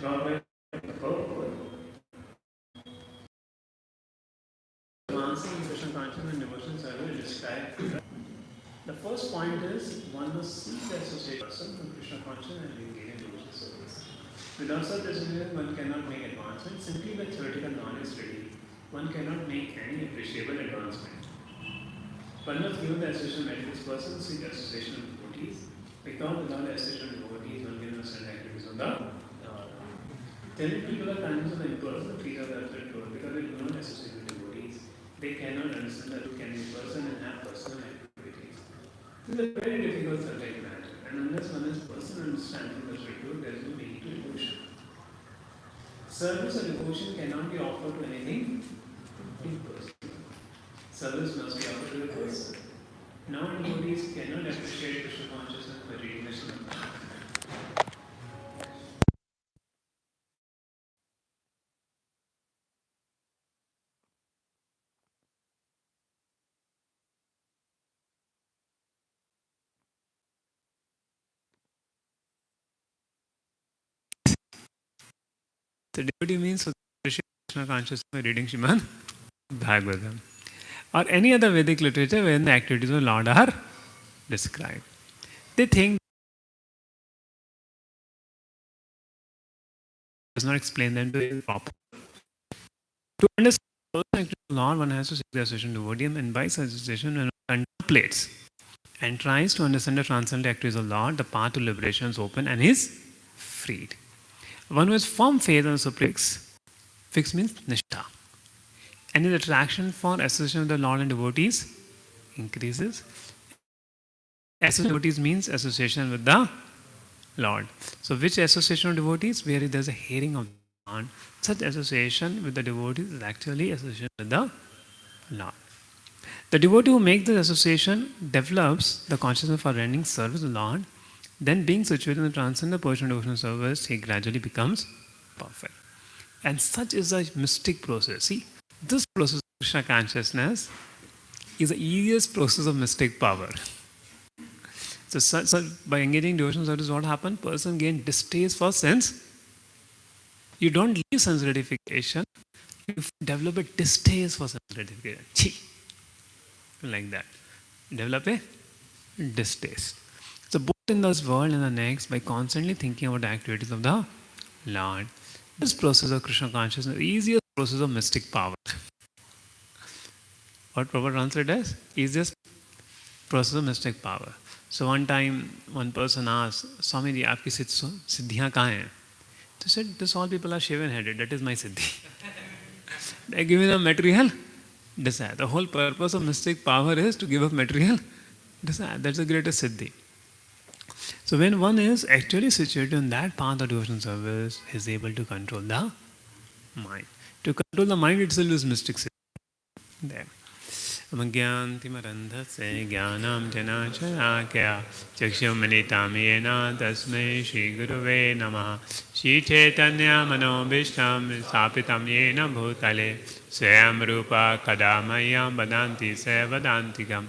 Advancing Krishna consciousness and devotion service described. The first point is one must seek the association with Krishna consciousness and engage in devotion service. Without such association, one cannot make advancement. Simply with theoretical knowledge study, one cannot make any appreciable advancement. One must give the association with this person, seek association with devotees. Because without the association with devotees, one cannot understand the activities of the telling people are convinced of the impersonal feature of the absolute truth because they do not associate with devotees. They cannot understand that you can be person and have personal activities. This is a very difficult subject matter, and unless one has personal understanding of the absolute truth, there is no meaning to devotion. Service or devotion cannot be offered to anything impersonal. Service must be offered to the person. Non-devotees cannot appreciate Krishna consciousness by reading the Srimad. The devotee means Krishna consciousness by reading Srimad Bhagavatam or any other Vedic literature wherein the activities of the Lord are described. They think does not explain them to be proper. To understand the activities of the Lord, one has to seek the association of devotee, and by such association, one contemplates and tries to understand the transcendental activities of the Lord, the path to liberation is open and is freed. One who has firm faith on the Supreme fixed means nishtha. And his attraction for association with the Lord and devotees increases. Association with devotees means association with the Lord. So which association of devotees? Where there is a hearing of the Lord. Such association with the devotees is actually association with the Lord. The devotee who makes this association develops the consciousness for rendering service to the Lord. Then being situated in the transcendental portion of devotional service, he gradually becomes perfect. And such is a mystic process. See, this process of Krishna consciousness is the easiest process of mystic power. So by engaging devotional service, what happens? Person gain distaste for sense. You don't leave sense gratification. You develop a distaste for sense gratification. Chi. Like that. Develop a distaste. So both in this world and the next, by constantly thinking about the activities of the Lord, this process of Krishna consciousness is the easiest process of mystic power. What Prabhupada translated as? Easiest process of mystic power. So one time, one person asked, Swamiji, aapki siddhiyan kahan hain? They said, this all people are shaven-headed, that is my siddhi. They give me the material desire. The whole purpose of mystic power is to give up material desire. That's the greatest siddhi. So when one is actually situated in that path of devotional service, he is able to control the mind. To control the mind itself is mystic siddhi. There. Amagyantimarandhase jnanam janachayakya chakshumanitam yena tasmai Shri Guruve namaha Shri Chaitanya manobishtam sapitam yena bhutale swayam rupa kadamayam vadanti se vadantikam.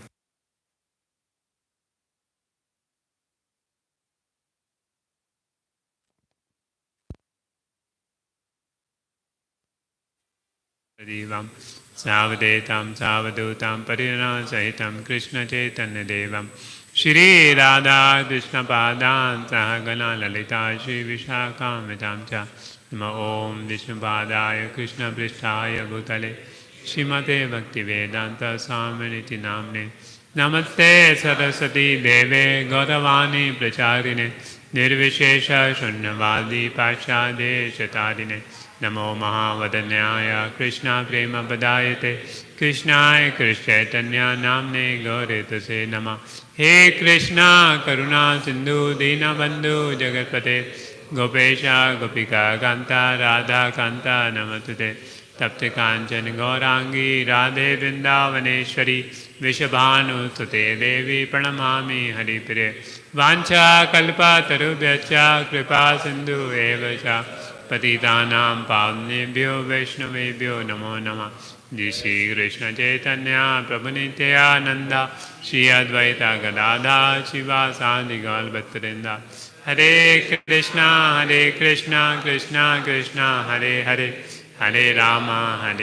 Devam Savadetam Savadutam Parina Sahitam Krishna Chaitanya Devam Shri Radha Krishna Padan Sahagana Lalita Shri Vishakamitam Cha Nama Om Vishnu Padaya Krishna Pristhaya Bhutale Shrimate Bhakti Vedanta Swaminiti Namne Namaste Saraswati Deve Gauravani Pracharine Nirvishesha Shunyavadi Pashade Chatarine Namo Mahavadanyaya Krishna Prema Padayate Krishnaya Krishtanya Namne Gauritase Nama He Krishna Karuna Sindhu Dina Bandhu Jagatpate Gopesha Gopika Kanta Radha Kanta Namatute Tapte Kanchan Gaurangi Radhe Vrindavaneshwari Vishabhanu Sute Devi Pranamami Haripire Vancha Kalpa Tarubhyacha Kripa Sindhu Evacha Patitanam Pavnebhyo Vaishnavebhyo Namo Namah Shri Krishna Chaitanya Prabhu Nityananda Shri Advaita Gadadha Shiva Sadi Gaul Bhattrinda Hare Krishna, Krishna Krishna, Hare Hare, Hare Rama,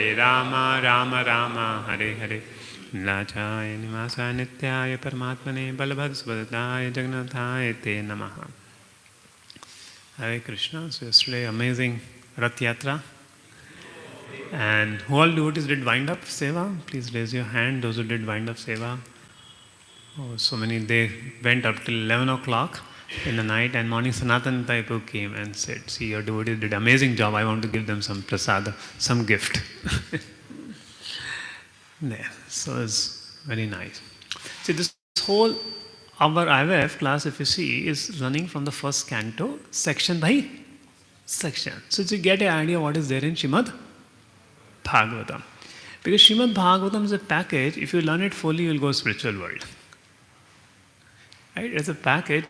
Rama Rama, Hare Hare. Lachaya Nimasa Nityaya Paramatmane Balabhadasvadaya Jagannathaya Te Namaha. Hare Krishna. So yesterday, amazing Rath Yatra. And who all devotees did wind up seva? Please raise your hand, those who did wind up seva. Oh, so many, they went up till 11 o'clock in the night, and morning Sanatan Taipu came and said, see, your devotees did amazing job, I want to give them some prasada, some gift. There. So it's very nice. See, this whole, our IYF class, if you see, is running from the first canto, section by section. So you get an idea what is there in Srimad Bhagavatam. Because Srimad Bhagavatam is a package, if you learn it fully, you will go spiritual world. Right? It's a package,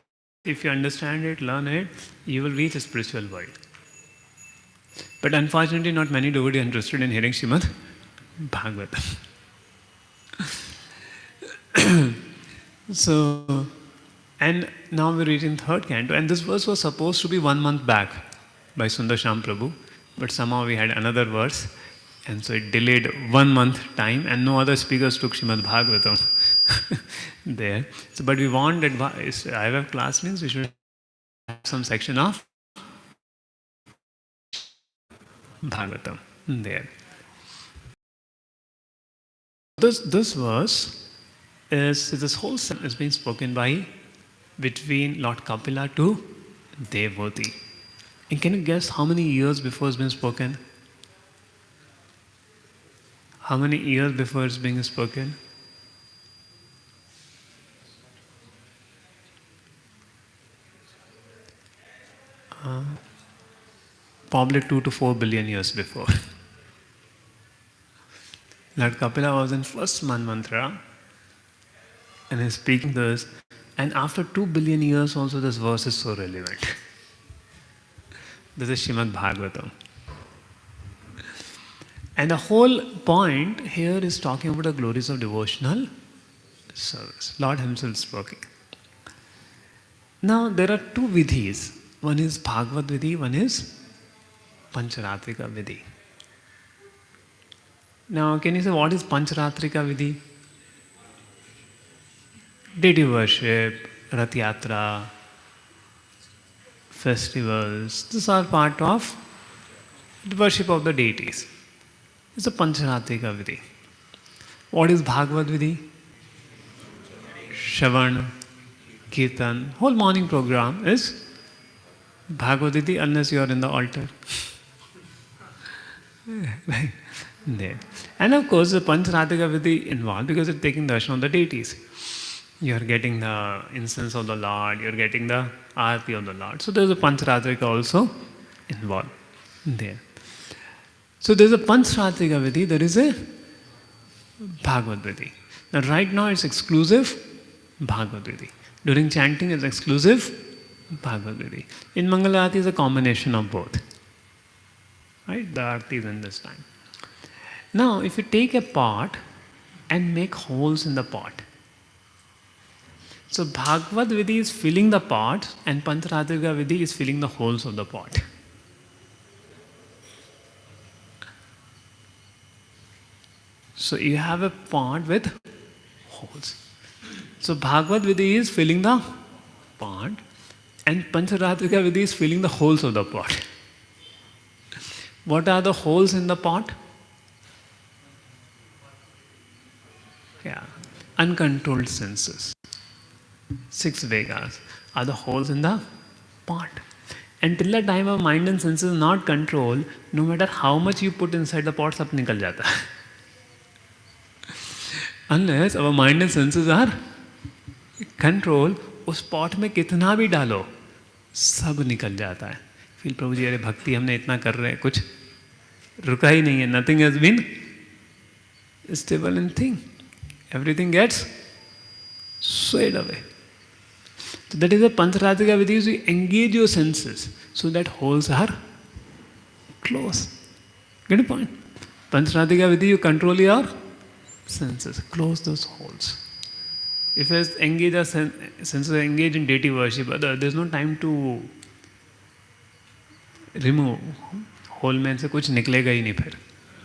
if you understand it, learn it, you will reach a spiritual world. But unfortunately, not many devotees are interested in hearing Srimad Bhagavatam. So, and now we're reading third canto, and this verse was supposed to be 1 month back by Sundarsham Prabhu, but somehow we had another verse, and so it delayed 1 month time, and no other speakers took Srimad Bhagavatam there. So, but we want advice. IYF class means we should have some section of Bhagavatam there. This verse is this whole sentence is being spoken by between Lord Kapila to Devoti. And can you guess how many years before it's been spoken? How many years before it's being spoken? Probably 2 to 4 billion years before. Lord Kapila was in first Manvantara and is speaking this, and after 2 billion years also this verse is so relevant. This is Srimad Bhagavatam. And the whole point here is talking about the glories of devotional service. Lord Himself speaking. Now there are two vidhis. One is Bhagavad Vidhi, one is Pancharatrika Vidhi. Now can you say what is Pancharatrika Vidhi? Deity worship, Rath Yatra, festivals. These are part of the worship of the deities. It's a Pancharatrika Vidhi. What is Bhagavad Vidhi? Shravan, Kirtan. Whole morning program is Bhagavad Vidhi unless you are in the altar. Right? There. And of course the Pancharatrika Vidhi involved because it's taking darshan of the deities. You are getting the incense of the Lord, you are getting the Aarti of the Lord. So there is a Pancharatrika also involved there. So there is a Pancharatrika Vidhi, there is a Bhagavad Vidhi. Now right now it's exclusive Bhagavad Vidhi. During chanting it's exclusive Bhagavad Vidhi. In Mangala Aarti is a combination of both. Right? The Aarti is in this time. Now if you take a pot and make holes in the pot, so Bhagavad Vidhi is filling the pot and Pancharatrika Vidhi is filling the holes of the pot. So you have a pot with holes. So Bhagavad Vidhi is filling the pot and Pancharatrika Vidhi is filling the holes of the pot. What are the holes in the pot? Yeah, uncontrolled senses. 6 Vegas are the holes in the pot. And till the time our mind and senses are not controlled, no matter how much you put inside the pot, sab nikal jata. Unless our mind and senses are controlled, उस pot में कितना भी डालो, सब निकल जाता है. Feel प्रभु जी अरे भक्ति हमने इतना कर रहे हैं, कुछ रुका ही नहीं है. Nothing has been stable in thing. Everything gets swayed away. So that is a Pancharatrika Vidhi, is you engage your senses so that holes are closed. Get the point? Pancharatrika Vidhi, you control your senses, close those holes. If I engage a sense engage in deity worship, there's no time to remove. Hole में से कुछ निकलेगा ही नहीं फिर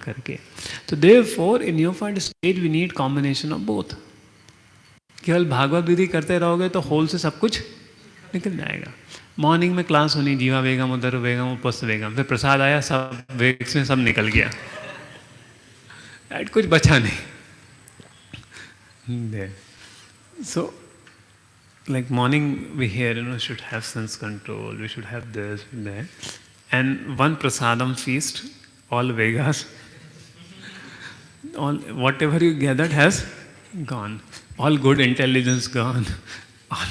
करके. तो therefore in neophyte stage we need combination of both. केवल भागवत विधि करते रहोगे तो होल से सब कुछ निकल जाएगा. मॉर्निंग में क्लास होनी, जीवा वेगम, उदर वेगम, उपस्थ वेगम, फिर प्रसाद आया, सब वेग्स में सब निकल गया, कुछ बचा नहीं. So like morning we hear, should have sense control, we should have this, that. And one prasadam feast, all Vegas, all whatever you gathered has gone. All good intelligence gone. All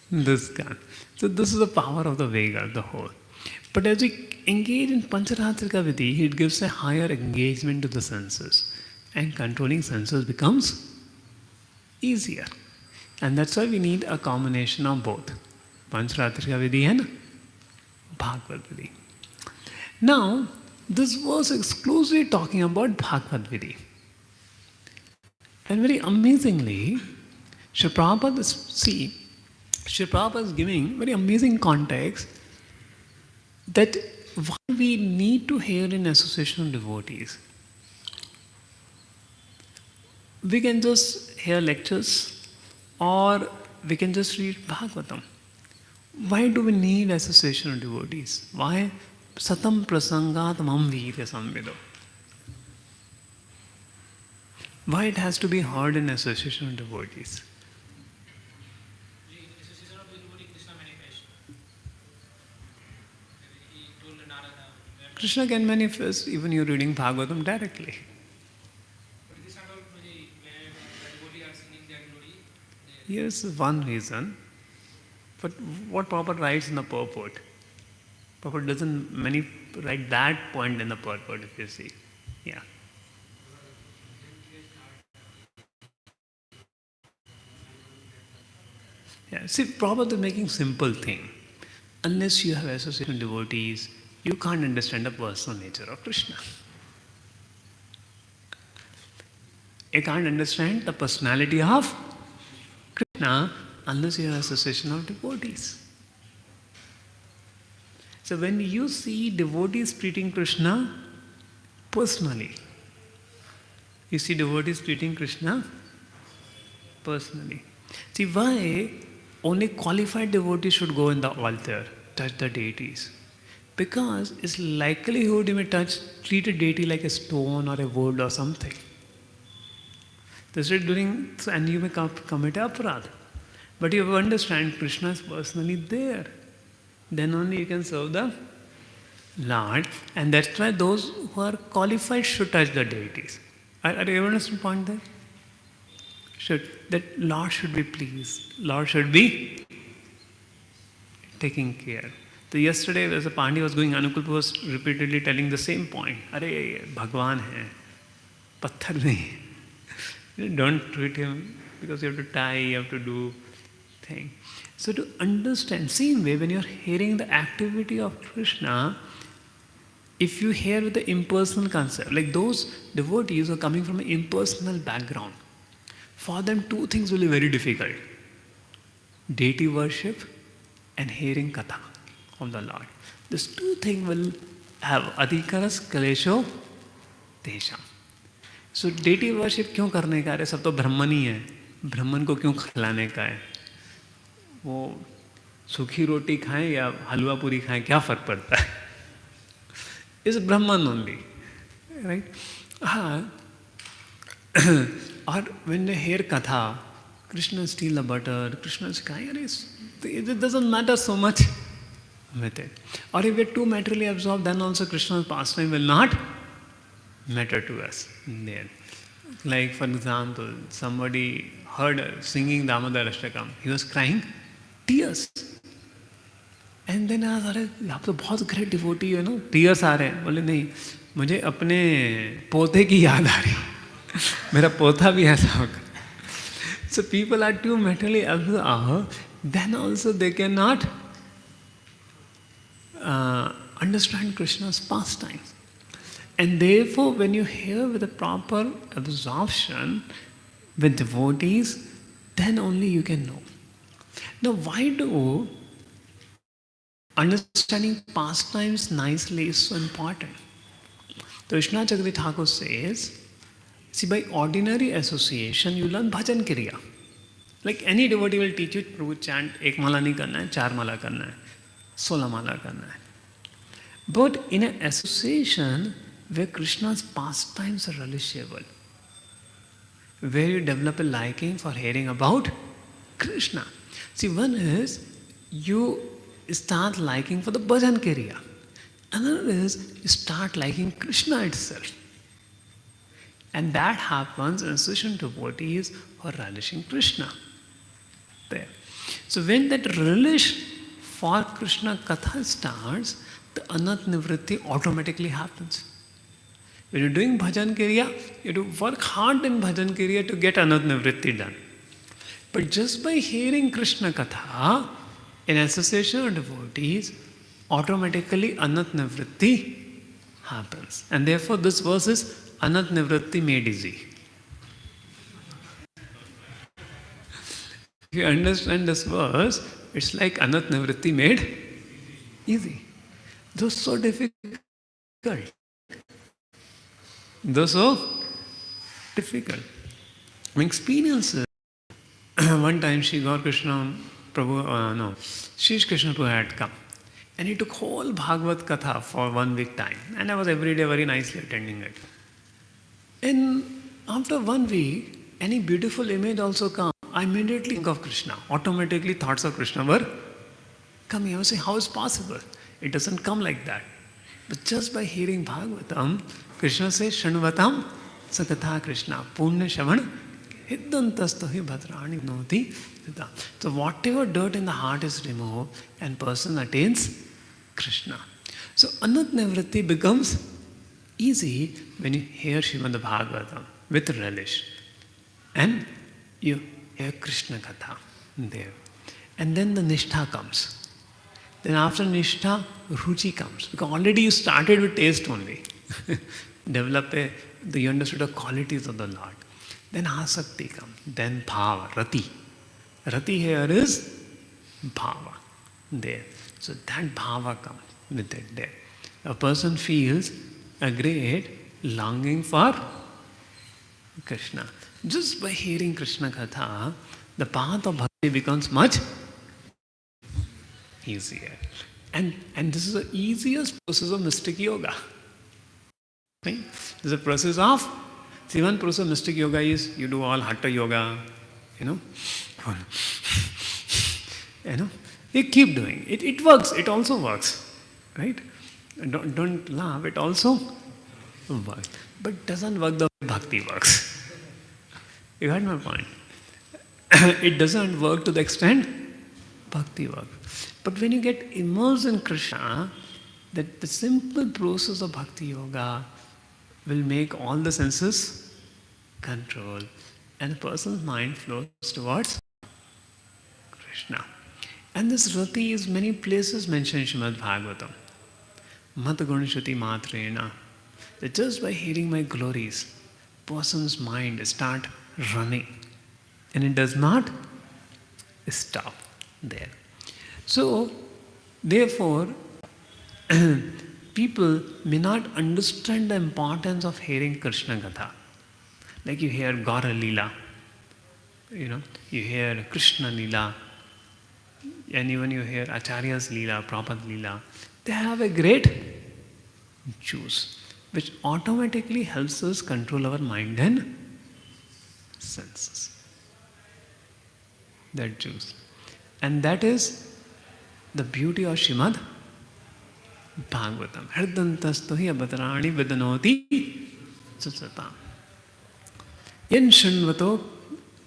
this gone. So this is the power of the Vega, the whole. But as we engage in Pancharatrika Vidhi, it gives a higher engagement to the senses. And controlling senses becomes easier. And that's why we need a combination of both. Pancharatrika Vidhi and Bhagavad Vidhi. Now, this verse exclusively talking about Bhagavad Vidhi. And very amazingly, Srila Prabhupada is giving very amazing context that why we need to hear in association of devotees. We can just hear lectures or we can just read Bhagavatam. Why do we need association of devotees? Why? Satam prasangat mam virya samvido. Why it has to be heard in association of devotees? Association of devotee Krishna manifest. He told Narada. Krishna can manifest even you reading Bhagavatam directly. But this is not all when devotee are singing their glory. Yes, one reason. But what Prabhupada writes in the purport? Prabhupada doesn't write that point in the purport, if you see. Yeah. Yeah. See, Prabhupada is making simple thing. Unless you have association with devotees, you can't understand the personal nature of Krishna. You can't understand the personality of Krishna unless you have association of devotees. So when you see devotees treating Krishna personally, you see devotees treating Krishna personally. See why only qualified devotees should go in the altar, touch the deities. Because it's likelihood you may treat a deity like a stone or a wood or something. That's it and you may commit aparadha. But you understand Krishna is personally there. Then only you can serve the Lord. And that's why those who are qualified should touch the deities. Are you understand the point there? That Lord should be pleased. Lord should be taking care. So yesterday as a Pandey was going, Anukul was repeatedly telling the same point. Are Bhagwan hai, patthar nahi. Don't treat him because you have to tie, you have to do thing. So to understand, same way when you're hearing the activity of Krishna, if you hear with the impersonal concept, like those devotees who are coming from an impersonal background, for them two things will be very difficult. Deity worship and hearing katha of the Lord. These two things will have adhikaras kalesho tesham. So deity worship क्यों करने का है? सब तो ब्राह्मण ही है. ब्राह्मण को क्यों खिलाने का है? वो सूखी रोटी खाएं या हलवा पूरी खाएं, क्या फर्क पड़ता है? Is Brahman only, right? Or when they hear katha, Krishna steal the butter, Krishna is kind, it doesn't matter so much with it. Or if we're too materially absorbed, then also Krishna's pastime will not matter to us there. Like for example, somebody heard singing Damodar Ashtakam. He was crying tears. And then I thought, आप तो बहुत great devotee है, tears आ रहे हैं. बोले नहीं, मुझे अपने पोते की याद आ रही. मेरा पोता भी ऐसा होगा. So people are too mentally absorbed, then also they cannot understand Krishna's pastimes. And therefore, when you hear with a proper absorption with devotees, then only you can know. Now, why do understanding pastimes nicely is so important? So Vishwanath Chakravarti Thakur says, see, by ordinary association, you learn bhajan kriya. Like any devotee will teach you, Prabhu chant, ek mala nahi karna hai, char mala karna hai, 16 mala karna hai. But in an association where Krishna's pastimes are relishable, where you develop a liking for hearing about Krishna. See, one is you start liking for the bhajan kriya. Another is you start liking Krishna itself. And that happens in association to devotees who are relishing Krishna. There. So when that relish for Krishna Katha starts, the Anat Nivritti automatically happens. When you're doing bhajan kriya, you have to work hard in bhajan kriya to get Anat Nivritti done. But just by hearing Krishna Katha, in association with devotees, automatically Anat Nivritti happens. And therefore this verse is Anat Nivritti made easy. If you understand this verse, it's like Anat Nivritti made easy. Though so difficult. Though so difficult. My experience is, one time Shri Gaur Krishna Prabhu, Shri Krishna Prabhu had come. And he took whole Bhagavad Katha for 1 week time. And I was every day very nicely attending it. And after 1 week, any beautiful image also come. I immediately think of Krishna. Automatically thoughts of Krishna were coming. I was saying, how is possible? It doesn't come like that. But just by hearing Bhagavatam, Krishna says, Shanvatam Sakatha Krishna Punya Shavan Hiddantastahi Bhadrani Noti. So whatever dirt in the heart is removed and person attains Krishna. So Anat Nivritti becomes easy when you hear Srimad Bhagavatam with relish. And you hear Krishna Katha there. And then the Nishtha comes. Then after Nishtha, Ruchi comes. Because already you started with taste only. You understood the qualities of the Lord. Then Asakti comes. Then Bhava, Rati. Rati here is Bhava there. So that Bhava comes with it there. A person feels a great longing for Krishna. Just by hearing Krishna Katha, the path of bhakti becomes much easier. And this is the easiest process of mystic yoga. Right? This is a process of, see, one process of mystic yoga is you do all hatha yoga, you keep doing it. It works, it also works. Right? Don't laugh, it also works. But it doesn't work the way bhakti works. You got my point? It doesn't work to the extent bhakti works. But when you get immersed in Krishna, that the simple process of bhakti yoga will make all the senses control and the person's mind flows towards Krishna. And this rati is many places mentioned in Srimad Bhagavatam. Mat gunashruti matrena. That just by hearing my glories, person's mind start running. And it does not stop there. So, therefore, people may not understand the importance of hearing Krishna Gatha. Like you hear Gaura Leela, you hear Krishna Leela, and even you hear Acharya's Leela, Prabhupada Leela. They have a great juice, which automatically helps us control our mind and senses. That juice. And that is the beauty of Srimad Bhagavatam. Hridantastohi abhadrani vidanoti susatam. Yen shanvato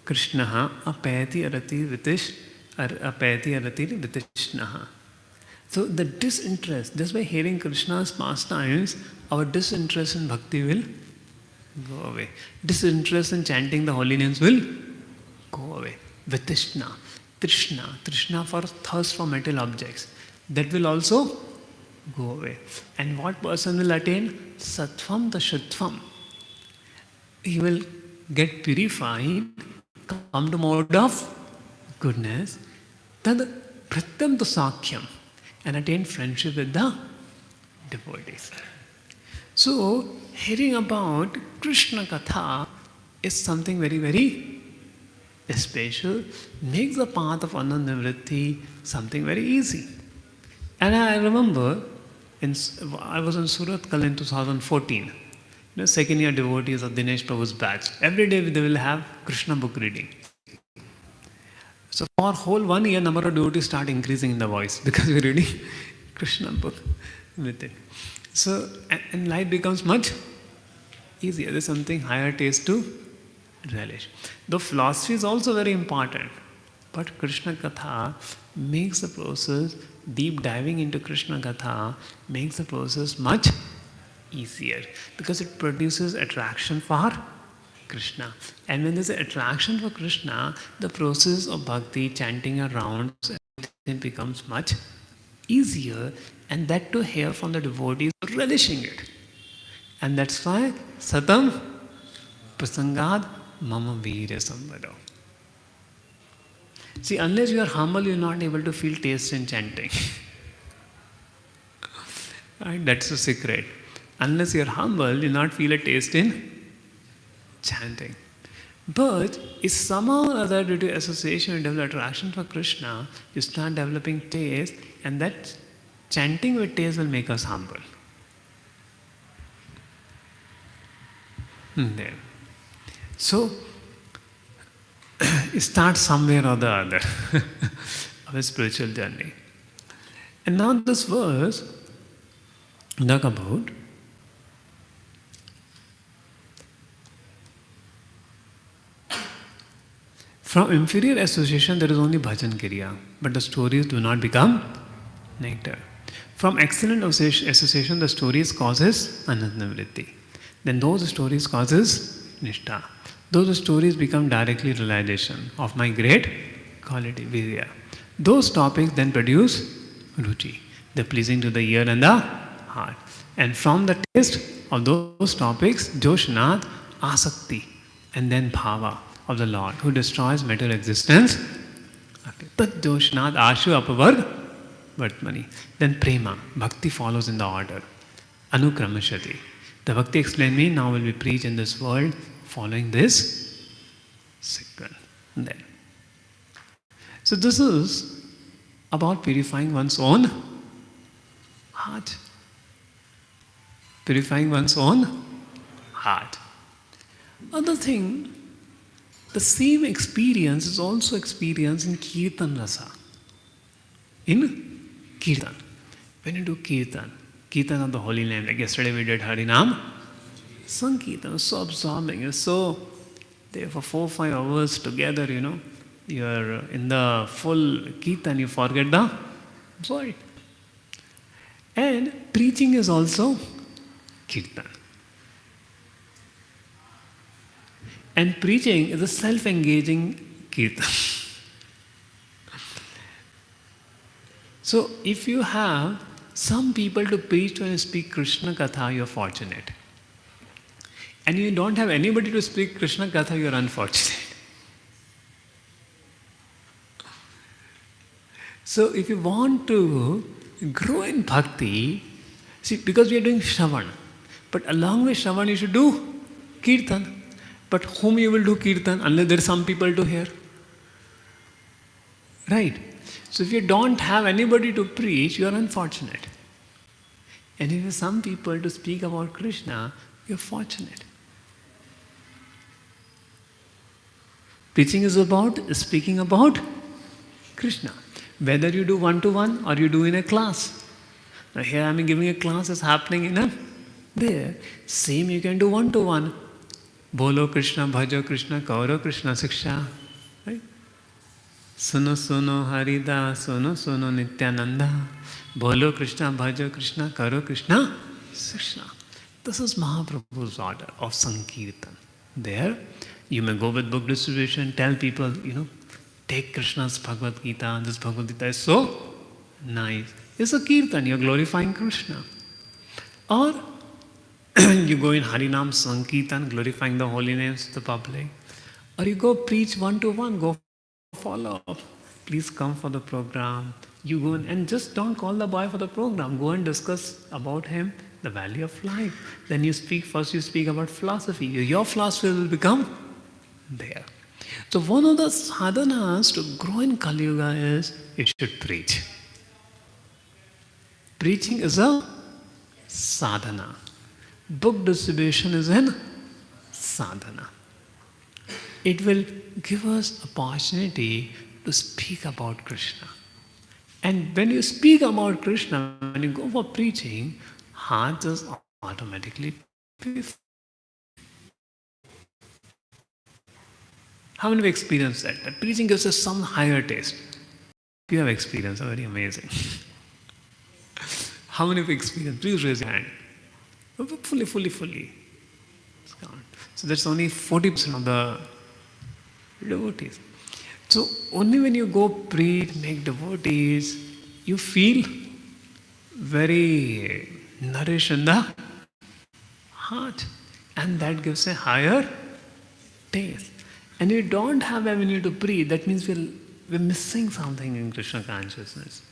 Krishnaha apayati arati vitishnaha. So the disinterest, just by hearing Krishna's pastimes, our disinterest in bhakti will go away. Disinterest in chanting the holy names will go away. Vitishna, Trishna for thirst for material objects. That will also go away. And what person will attain? Sattvam the Shuttvam. He will get purified come to mode of goodness, tad pratyam to sakyam, and attain friendship with the devotees. So, hearing about Krishna Katha is something very, very special, makes the path of Ananda-nivritti something very easy. And I remember, I was in Surat in 2014. Second year devotees of Dinesh Prabhu's batch. Every day they will have Krishna book reading. So for whole 1 year, number of devotees start increasing in the voice because we're reading Krishna book with it. So, and life becomes much easier. There's something higher taste to relish. The philosophy is also very important. But Krishna Katha makes the process, deep diving into Krishna Katha, makes the process much easier because it produces attraction for Krishna. And when there's an attraction for Krishna, the process of bhakti, chanting around, everything becomes much easier, and that to hear from the devotees relishing it. And that's why Satam Prasangad Mama Veera Sambhado. See, unless you are humble, you are not able to feel taste in chanting. Right? That's the secret. Unless you are humble, you will not feel a taste in chanting. But if somehow or other due to association you develop attraction for Krishna, you start developing taste, and that chanting with taste will make us humble. There. So, start somewhere or the other of a spiritual journey. And now this verse talk about from inferior association there is only bhajan kriya, but the stories do not become nectar. From excellent association the stories causes anandavritti. Then those stories causes nishtha. Those stories become directly realization of my great quality, virya. Those topics then produce ruchi. They're pleasing to the ear and the heart. And from the taste of those topics, Joshnat, asakti, and then bhava of the Lord, who destroys material existence. Tat Joshnat ashu apavarg vartmani. Then prema, bhakti follows in the order. Anukramashati. The bhakti explained me, now will be preached in this world following this sequence. Then. So this is about purifying one's own heart. Purifying one's own heart. Other thing, the same experience is also experienced in Kirtan Rasa. In Kirtan. When you do Kirtan, Kirtan of the holy name, like yesterday we did Harinam, Sankirtan is so absorbing, it's so there for 4-5 hours together, you're in the full Kirtan, you forget the void. And preaching is also Kirtan. And preaching is a self-engaging Kirtan. So if you have some people to preach to and speak Krishna Katha, you're fortunate. And you don't have anybody to speak Krishna Katha, you're unfortunate. So if you want to grow in bhakti, see, because we are doing Shravan, but along with Shravan you should do Kirtan. But whom you will do Kirtan unless there are some people to hear? Right? So if you don't have anybody to preach, you are unfortunate. And if you have some people to speak about Krishna, you are fortunate. Preaching is about speaking about Krishna. Whether you do one-to-one or you do in a class. Now here I am giving a class, it's happening in a there. Same you can do one-to-one. Bolo Krishna, bhajo Krishna, kauro Krishna siksha. Right? Suno suno Harida, suno Nityananda. Bolo Krishna, bhajo Krishna, kauro Krishna siksha. This is Mahaprabhu's order of Sankirtan. There, you may go with book distribution, tell people, take Krishna's Bhagavad Gita. This Bhagavad Gita is so nice. It's a Kirtan, you're glorifying Krishna. Or you go in Harinam Sankirtan, glorifying the holy names of the public. Or you go preach one to one, go follow up. Please come for the program. You go and just don't call the boy for the program. Go and discuss about him, the value of life. Then you speak, first you speak about philosophy. Your philosophy will become there. So one of the sadhanas to grow in Kali Yuga is you should preach. Preaching is a sadhana. Book distribution is an sadhana. It will give us opportunity to speak about Krishna. And when you speak about Krishna, when you go for preaching, heart just automatically purifies. How many have experienced that? That preaching gives us some higher taste. You have experienced, very amazing. How many have experienced? Please raise your hand. Fully. So that's only 40% of the devotees. So only when you go preach, make devotees, you feel very nourished in the heart. And that gives a higher taste. And you don't have avenue to preach, that means we're missing something in Krishna consciousness.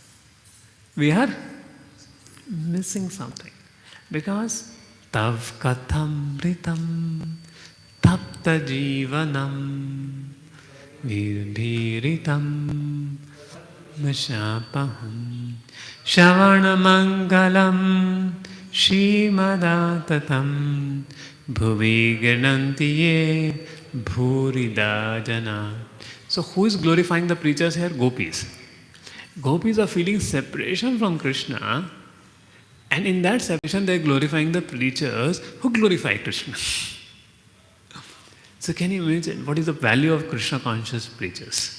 We are missing something. Because tav katham ritam tapta jivanam virbhiritam mashapaham shavana mangalam shrimadatam bhuvi ganantiye bhurida jana. So who is glorifying the preachers here? Gopis. Gopis are feeling separation from Krishna, and in that separation they are glorifying the preachers who glorify Krishna. So can you imagine what is the value of Krishna conscious preachers?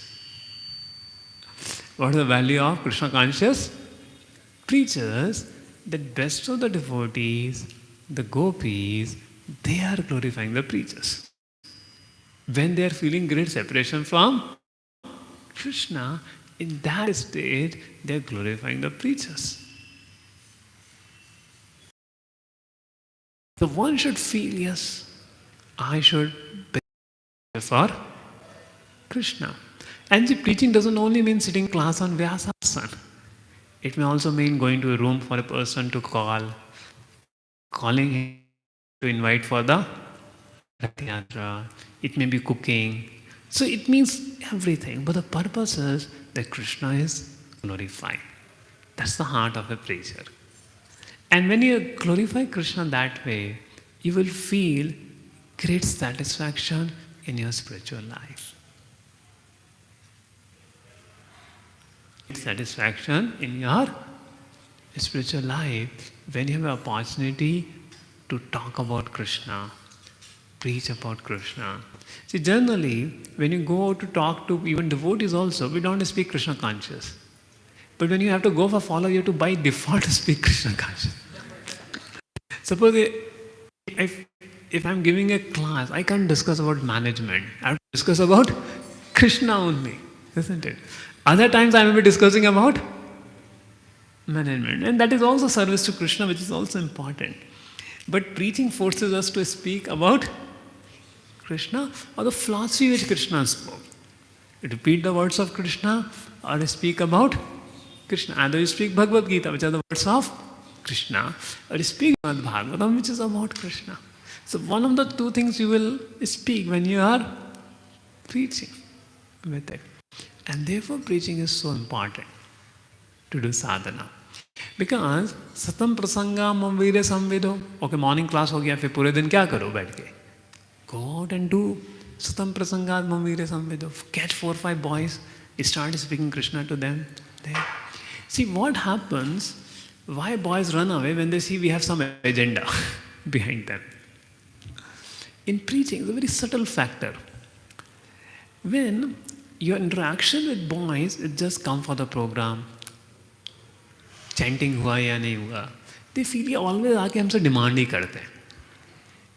What is the value of Krishna conscious preachers? That best of the devotees, the gopis, they are glorifying the preachers. When they are feeling great separation from Krishna, in that state they are glorifying the preachers. So one should feel, yes, I should be for Krishna. And the preaching doesn't only mean sitting class on Vyasasana. It may also mean going to a room for a person to calling him to invite for the Rath Yatra. It may be cooking. So it means everything. But the purpose is that Krishna is glorified. That's the heart of a preacher. And when you glorify Krishna that way, you will feel great satisfaction in your spiritual life. Satisfaction in your spiritual life when you have an opportunity to talk about Krishna, preach about Krishna. See, generally, when you go out to talk to even devotees also, we don't speak Krishna conscious. But when you have to go for follow, you have to by default speak Krishna conscious. Suppose if I'm giving a class, I can't discuss about management. I have to discuss about Krishna only, isn't it? Other times I may be discussing about management. And that is also service to Krishna, which is also important. But preaching forces us to speak about Krishna or the philosophy which Krishna spoke. Repeat the words of Krishna or speak about Krishna. Either you speak Bhagavad Gita, which are the words of Krishna, or you speak Srimad Bhagavatam, which is about Krishna. So one of the two things you will speak when you are preaching with it. And therefore preaching is so important to do sadhana. Because satam prasanga mam veere samvedo. Okay, morning class ho gaya, फिर पूरे दिन क्या करो बैठ के? Go out and do satam prasanga mam veere samvedo. Catch 4 or 5 boys, start speaking Krishna to them. There. See what happens, why boys run away when they see we have some agenda behind them. In preaching, it's a very subtle factor. When your interaction with boys, it just come for the program, chanting हुआ या नहीं हुआ, they feel ये always आके हमसे demand ही करते हैं.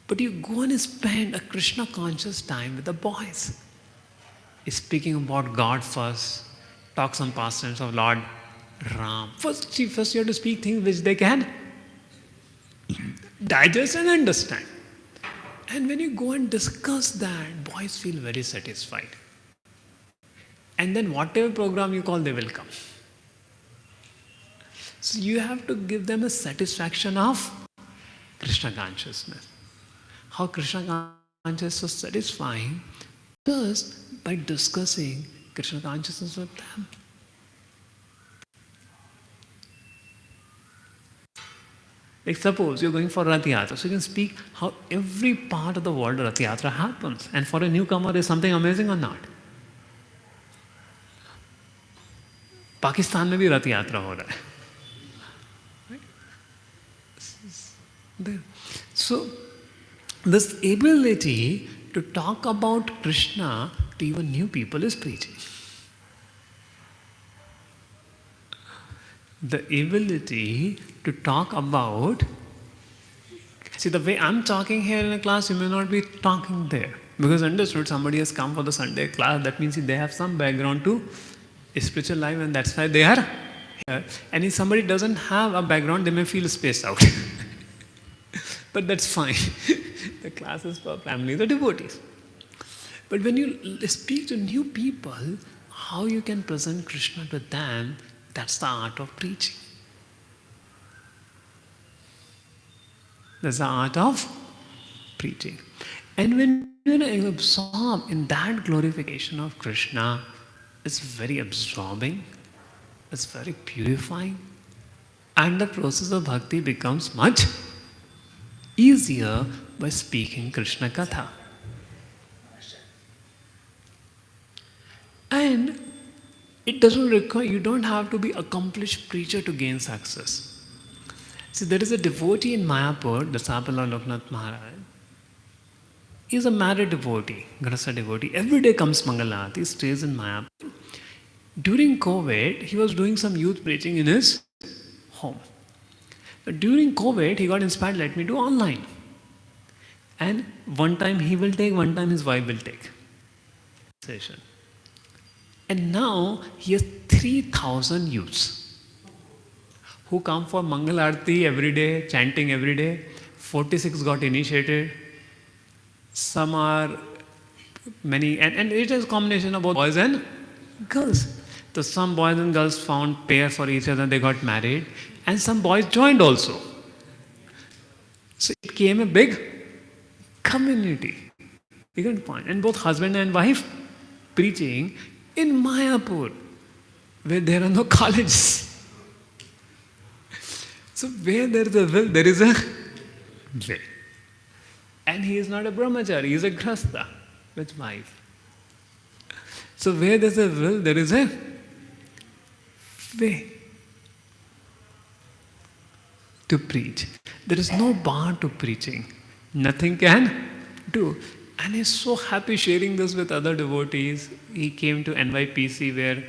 But you go and spend a Krishna conscious time with the boys, speaking about God first, talk some pastimes of Lord Ram. First you have to speak things which they can digest and understand. And when you go and discuss that, boys feel very satisfied. And then whatever program you call, they will come. So you have to give them a satisfaction of Krishna consciousness. How Krishna consciousness is satisfying just by discussing Krishna consciousness with them. Like suppose you're going for Rath Yatra, so you can speak how every part of the world Rath Yatra happens. And for a newcomer, is something amazing or not? Pakistan में भी रथ यात्रा हो रहा है. Right? So, this ability to talk about Krishna to even new people is preaching. The ability to talk about, see, the way I'm talking here in a class, you may not be talking there. Because understood, somebody has come for the Sunday class, that means they have some background to spiritual life, and that's why they are here. And if somebody doesn't have a background, they may feel spaced out. But that's fine. The class is for families or devotees. But when you speak to new people, how you can present Krishna to them, that's the art of preaching. That's the art of preaching. And when you absorb in that glorification of Krishna, it's very absorbing, it's very purifying, and the process of bhakti becomes much easier by speaking Krishna Katha. And it doesn't require, you don't have to be accomplished preacher to gain success. See, there is a devotee in Mayapur, the Sapala Loknath Maharaj. He is a married devotee, Grasa devotee. Every day comes Mangalarati, stays in Mayapur. During COVID, he was doing some youth preaching in his home. But during COVID, he got inspired, let me do online. And one time he will take, one time his wife will take session. And now he has 3,000 youths who come for Mangal Arati every day, chanting every day. 46 got initiated. Some are many, and it is a combination of both boys and girls. So some boys and girls found pair for each other, they got married, and some boys joined also. So it became a big community. You can point. And both husband and wife preaching in Mayapur, where there are no colleges. So where there is a will, there is a way. And he is not a brahmachari, he is a grasta with wife. So where there is a will, there is a way to preach. There is no bar to preaching. Nothing can do. And he's so happy sharing this with other devotees. He came to NYPC where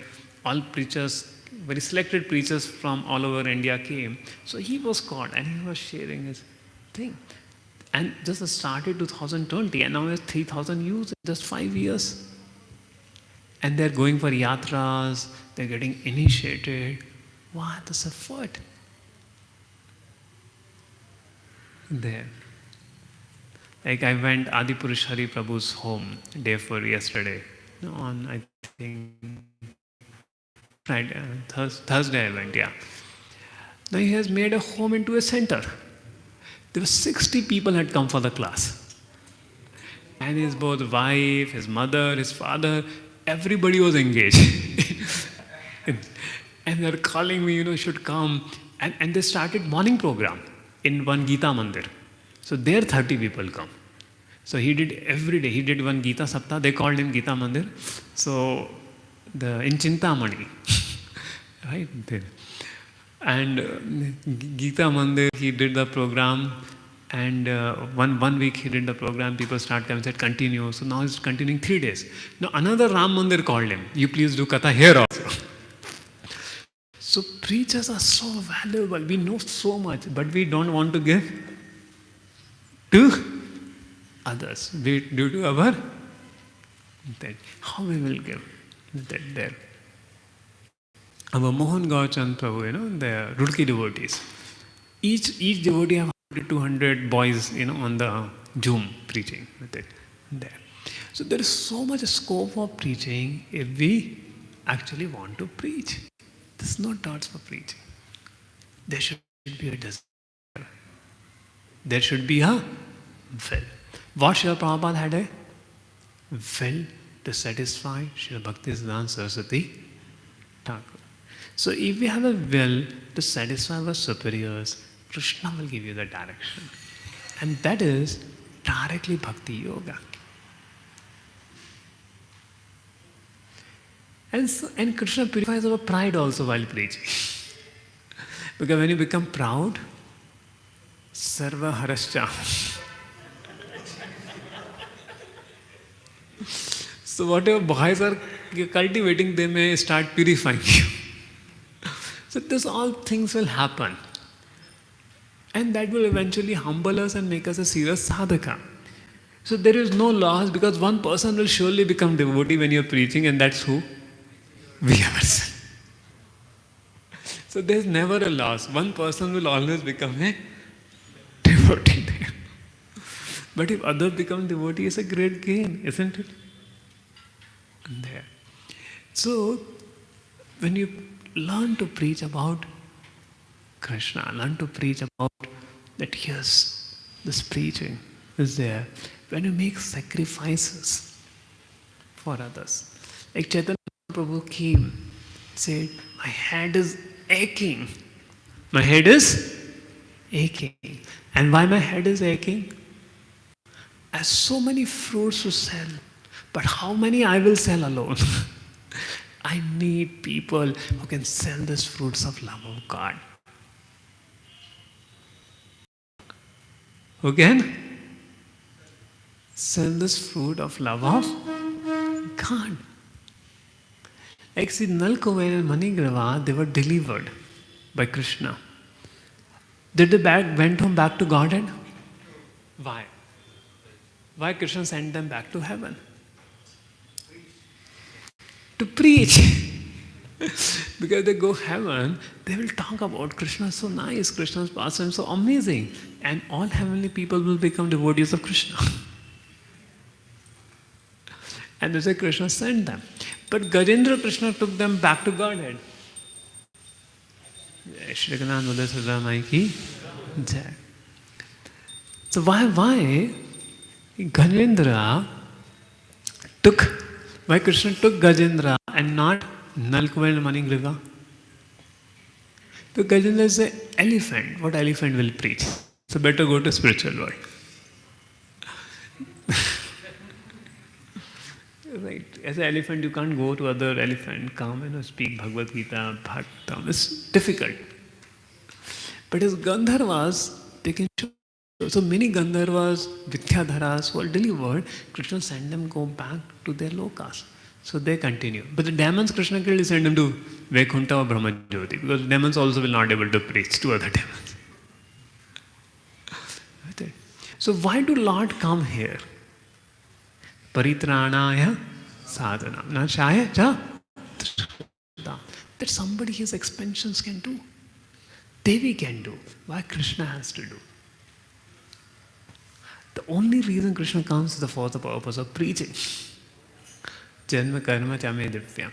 all preachers, very selected preachers from all over India came. So he was caught and he was sharing his thing. And just started 2020 and now he has 3,000 youths in just 5 years. And they're going for yatras, they're getting initiated. What this effort there. Like I went Adipurush Hari Prabhu's home day for yesterday. On I think Friday, Thursday I went, yeah. Now he has made a home into a center. There were 60 people had come for the class. And his both wife, his mother, his father, everybody was engaged. And they're calling me, you should come. And they started morning program in one Gita Mandir. So there 30 people come. So he did every day. He did one Gita Saptah. They called him Gita Mandir. So in Chintamani, right there. And Gita Mandir, he did the program. And one week he did the program. People start coming and said, continue. So now he's continuing 3 days. Now another Ram Mandir called him. You please do Katha here also. So preachers are so valuable. We know so much, but we don't want to give to others. We do to our that. How we will give that there. Our Mohan Gaurchand Prabhu, the Rudki devotees. Each devotee have 200 boys, on the Zoom preaching with it there. So there is so much scope for preaching if we actually want to preach. There's no doubts for preaching. There should be a desire. There should be a will. What Srila Prabhupada had a will to satisfy Srila Bhaktisiddhanta Saraswati Thakur. So if we have a will to satisfy our superiors, Krishna will give you the direction. And that is directly Bhakti Yoga. And Krishna purifies our pride also while preaching. Because when you become proud, Sarva Harascha. So whatever bhais are cultivating, they may start purifying you. So this all things will happen. And that will eventually humble us and make us a serious sadhaka. So there is no loss because one person will surely become devotee when you are preaching, and that's who? We ourselves. So there is never a loss. One person will always become a devotee there. But if others become devotee, it's a great gain, isn't it? There. So when you learn to preach about Krishna, learn to preach about that, yes, this preaching is there. When you make sacrifices for others. Like Chaitanya Prabhu came, said, my head is aching. My head is aching. And why my head is aching? I have so many fruits to sell, but how many I will sell alone? I need people who can sell these fruits of love of God. Who can sell this fruit of love of God? Like see, Nalkovain and Manigrava, they were delivered by Krishna. Did they went home back to Godhead? Why? Why Krishna sent them back to heaven? To preach. Because they go heaven, they will talk about Krishna so nice, Krishna's pastime so amazing. And all heavenly people will become devotees of Krishna. And that's why Krishna sent them. But Gajendra Krishna took them back to Godhead. Shri Ganananda Sudamai ki jai. So why Gajendra why Krishna took Gajendra and not Nalkuva and Manigriva? Because Gajendra is an elephant. What elephant will preach? So better go to spiritual world. Right. As an elephant, you can't go to other elephant, come and speak Bhagavad Gita, Bhagavatam. It's difficult. But as Gandharvas, they can show. So many Gandharvas, Vidyadharas who are delivered, Krishna sent them go back to their lokas. So they continue. But the demons Krishna killed, he sent them to Vaikuntha or Brahmajyoti, because demons also will not be able to preach to other demons. So why do Lord come here? Paritranaya sadhana. Nashaya cha. That somebody his expansions can do. Devi can do. Why Krishna has to do? The only reason Krishna comes is for the purpose of preaching. Janma karma chame divyam.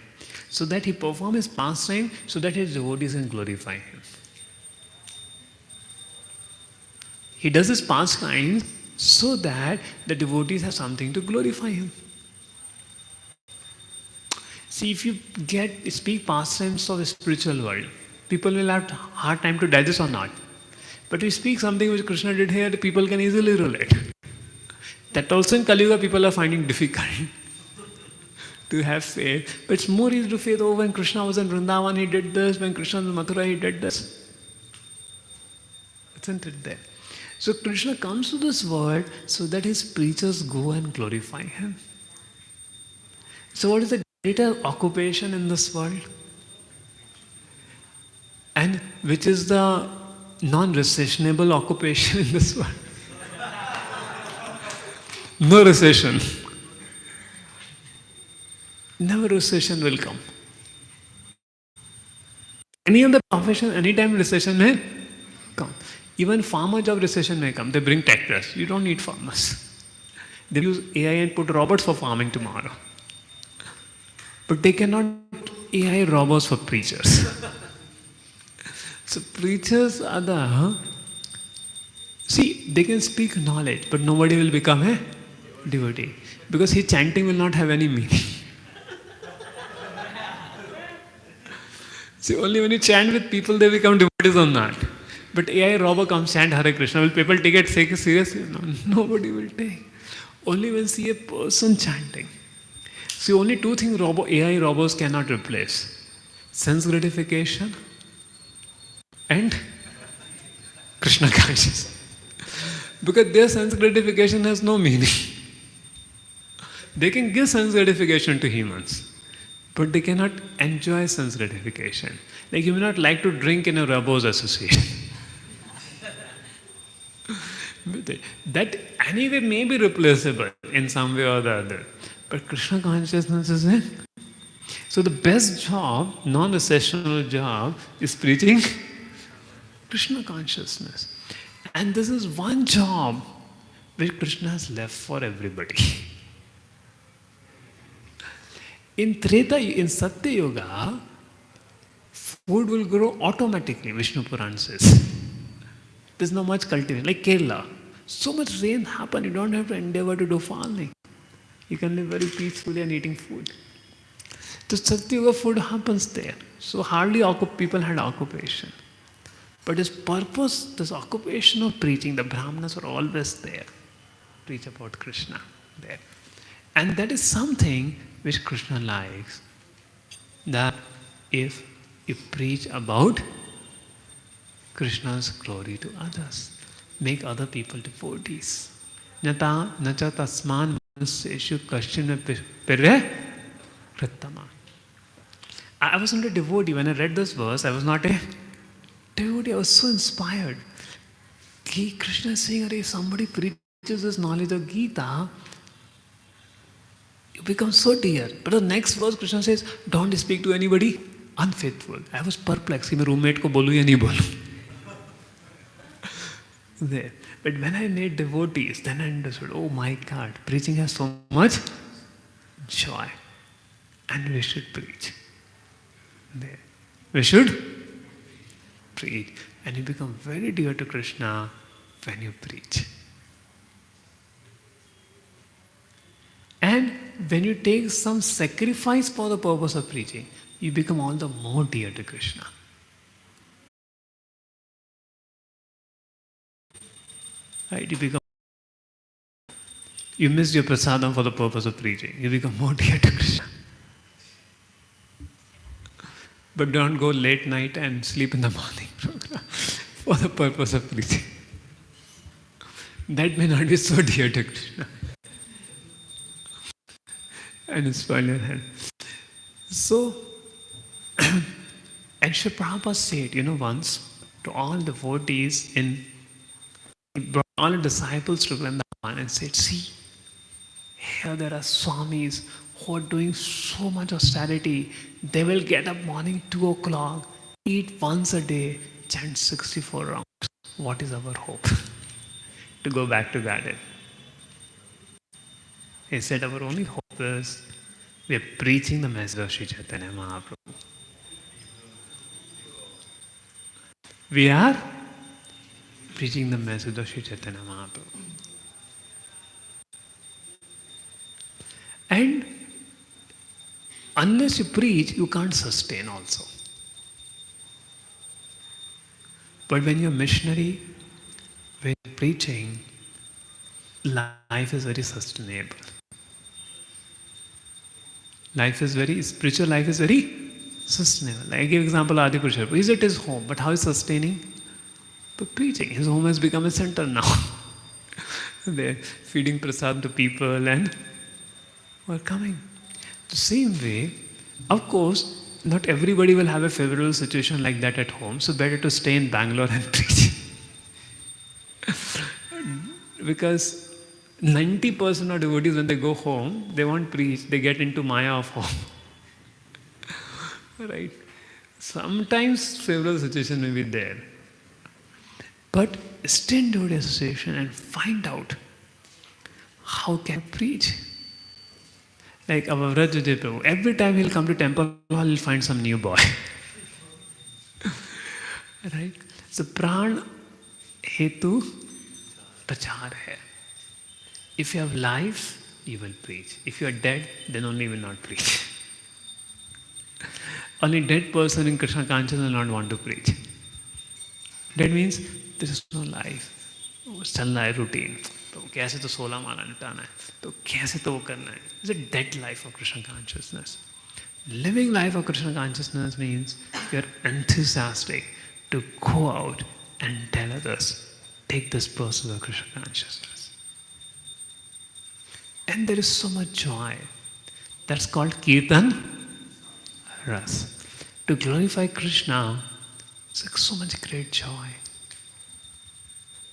So that he performs his pastime, so that his devotees can glorify him. He does his pastime so that the devotees have something to glorify him. See, if you speak pastimes of the spiritual world, people will have a hard time to digest or not. But if you speak something which Krishna did here, the people can easily relate. That also in Kali Yuga people are finding difficult to have faith. But it's more easy to faith, oh, when Krishna was in Vrindavan, he did this, when Krishna was in Mathura, he did this. Isn't it there? So Krishna comes to this world so that his preachers go and glorify him. So what is the greater occupation in this world? And which is the non-recessionable occupation in this world? No recession. Never recession will come. Any other profession, anytime recession may come. Even farmer job recession may come. They bring tractors. You don't need farmers. They use AI and put robots for farming tomorrow. But they cannot put AI robots for preachers. So preachers are the... See, they can speak knowledge, but nobody will become a devotee. Because his chanting will not have any meaning. See, only when you chant with people, they become devotees or not. But AI robot comes chant Hare Krishna. Will people take it seriously? No, nobody will take. Only when see a person chanting. See, only two things AI robots cannot replace: sense gratification and Krishna consciousness. Because their sense gratification has no meaning. They can give sense gratification to humans, but they cannot enjoy sense gratification. Like you may not like to drink in a robot's association. That anyway may be replaceable in some way or the other. But Krishna consciousness is it. So the best job, non-recessional job, is preaching Krishna consciousness. And this is one job which Krishna has left for everybody. In Treta, in Satya Yoga, food will grow automatically, Vishnu Puran says. There's not much cultivation, like Kerala. So much rain happens, you don't have to endeavor to do farming. You can live very peacefully and eating food. So Satya Yoga food happens there. So hardly people had occupation. But his purpose, this occupation of preaching, the Brahmanas were always there. Preach about Krishna there. And that is something which Krishna likes. That if you preach about Krishna's glory to others, make other people devotees. Nata nacha tasman manuseshu kashchina pirre krittama. I was not a devotee. When I read this verse, I was not a devotee. I was so inspired. Krishna is saying, if somebody preaches this knowledge of Gita, you become so dear. But the next verse, Krishna says, don't speak to anybody unfaithful. I was perplexed. My roommate ko bolu ya nahi bolu. There. But when I made devotees, then I understood, oh my God, preaching has so much joy. And we should preach. There. We should preach. And you become very dear to Krishna when you preach. And when you take some sacrifice for the purpose of preaching, you become all the more dear to Krishna. Right? You missed your prasadam for the purpose of preaching. You become more dear to Krishna. But don't go late night and sleep in the morning for the purpose of preaching. That may not be so dear to Krishna. And spoil your health. So, and Sri Prabhupada said, once to all devotees he brought all the disciples to Vrindavan and said, see, here there are Swamis who are doing so much austerity. They will get up morning 2 o'clock, eat once a day, chant 64 rounds. What is our hope? To go back to garden. He said, our only hope is we are preaching the message of Sri Chaitanya Mahaprabhu. We are preaching the message of Sri Chaitanya Mahaprabhu. And unless you preach, you can't sustain also. But when you're a missionary, when you're preaching, life is very sustainable. Spiritual life is very sustainable. I give example Adi Purushar. He's at his home, but how is sustaining? By preaching. His home has become a center now. They're feeding prasad to people and who are coming. The same way, of course, not everybody will have a favorable situation like that at home, so better to stay in Bangalore and preach. Because 90% of devotees, when they go home, they won't preach, they get into Maya of home. Right? Sometimes favorable situation may be there. But stay in devotee association and find out how can you preach. Like our Vrajajay Prabhu, every time he'll come to temple hall, he'll find some new boy. Right? So pran hetu prachar hai. If you have life, you will preach. If you are dead, then only you will not preach. Only dead person in Krishna consciousness will not want to preach. Dead means there is no life. चल रहा है routine तो कैसे तो 16 माला निटाना है तो कैसे तो वो करना है. It's a dead life of Krishna consciousness. Living life of Krishna consciousness means you're enthusiastic to go out and tell others, take this person of Krishna consciousness. And there is so much joy. That's called Kirtan Ras. To glorify Krishna, it's like so much great joy.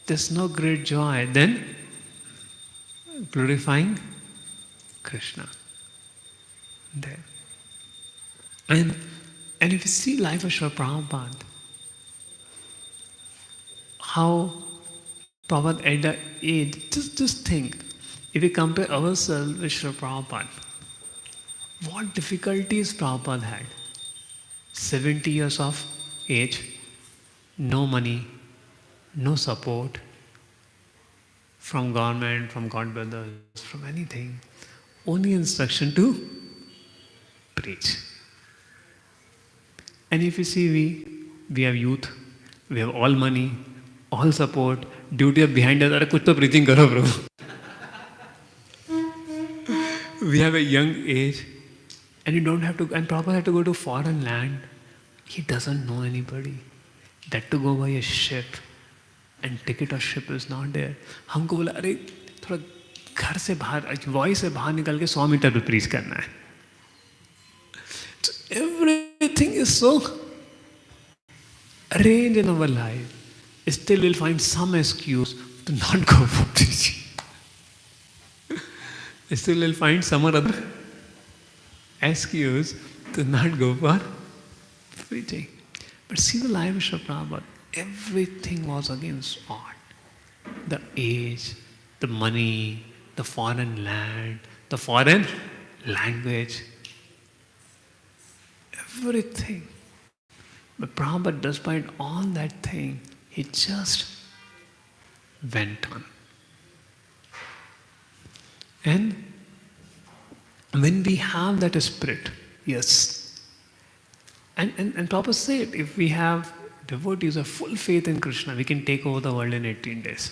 There's no great joy than glorifying Krishna. There. And if you see life of Srila Prabhupada, how Prabhupada at the age, just think, if we compare ourselves with Srila Prabhupada, what difficulties Prabhupada had. 70 years of age, no money, no support from government, from godbrothers, from anything. Only instruction to preach. And if you see, we have youth, we have all money, all support, duty of behind us, अरे कुछ तो preaching करो bro. We have a young age, and you don't have to, and Prabhupada had to go to foreign land. He doesn't know anybody. That to go by a ship, and ticket of ship is not there. हमको बोला अरे थोड़ा घर से बाहर, voice से बाहर निकल के 100 मीटर पे प्रीच करना है. So everything is so arranged in our life. Still we'll find some excuse to not go for preaching. Still we'll find some other excuse to not go for preaching. But see the life of Srila Prabhupada. Everything was against odd. The age, the money, the foreign land, the foreign language. Everything. But Prabhupada, despite all that thing, he just went on. And when we have that spirit, yes. And Prabhupada said, if we have devotees of full faith in Krishna, we can take over the world in 18 days.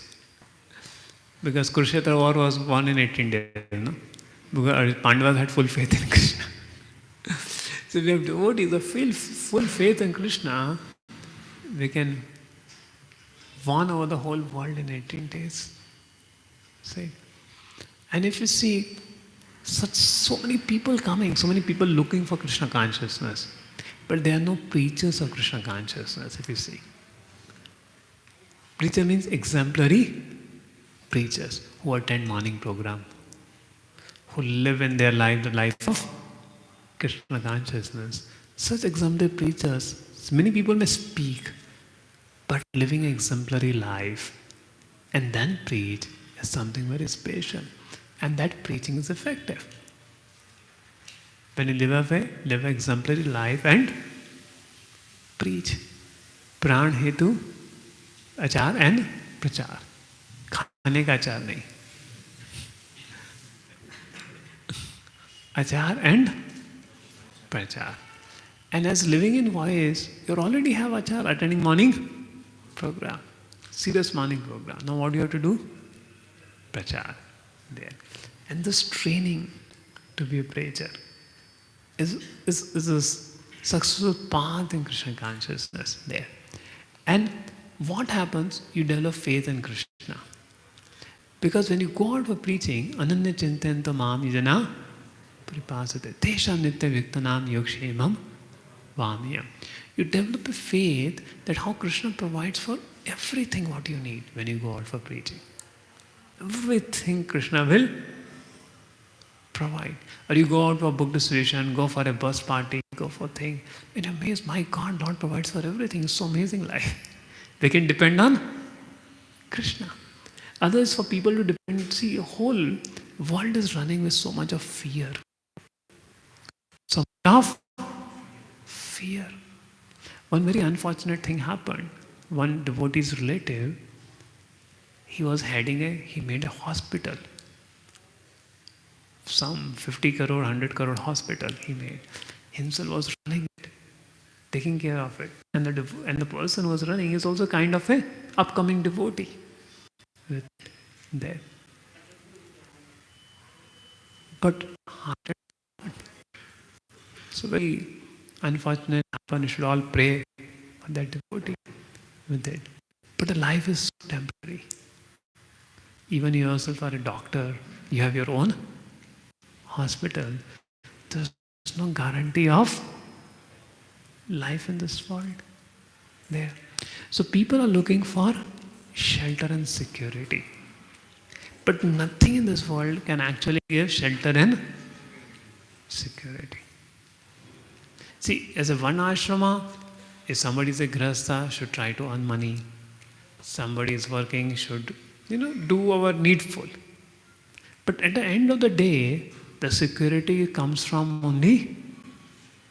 Because Kurukshetra war was won in 18 days, no? Because Pandavas had full faith in Krishna. So if we have devotees of full faith in Krishna, we can won over the whole world in 18 days. See? And if you see so many people coming, so many people looking for Krishna consciousness, but there are no preachers of Krishna consciousness, if you see. Preacher means exemplary preachers who attend morning program, who live in their life the life of Krishna consciousness. Such exemplary preachers, many people may speak, but living an exemplary life and then preach is something very special. And that preaching is effective. When you live an exemplary life and preach. Pran hetu achar and prachar. खाने का achar नहीं. Achar and prachar. And as living in voice, you already have achar, attending morning program. Serious morning program. Now what do you have to do? Prachar. There. And this training to be a preacher is a successful path in Krishna consciousness there. And what happens? You develop faith in Krishna. Because when you go out for preaching, ananya chintanto mam yajana pripasate tesham nitya viktanam yogshemam vamyam. You develop a faith that how Krishna provides for everything what you need when you go out for preaching. Everything Krishna will provide. Or you go out for book distribution, go for a bus party, go for thing. And you're amazed, my God, Lord provides for everything. It's so amazing life. They can depend on Krishna. Other is for people to depend. See, the whole world is running with so much of fear. So much of fear. One very unfortunate thing happened. One devotee's relative, he made a hospital. Some 50 crore, 100 crore hospital he made. Himself was running it, taking care of it. And the person who was running is also kind of a upcoming devotee with there. But so very unfortunate happen. You should all pray for that devotee with it. But the life is so temporary. Even you yourself are a doctor, you have your own hospital. There's no guarantee of life in this world there. So people are looking for shelter and security. But nothing in this world can actually give shelter and security. See, as a one ashrama, if somebody is a grahastha, should try to earn money. Somebody is working, should, do our needful. But at the end of the day, the security comes from only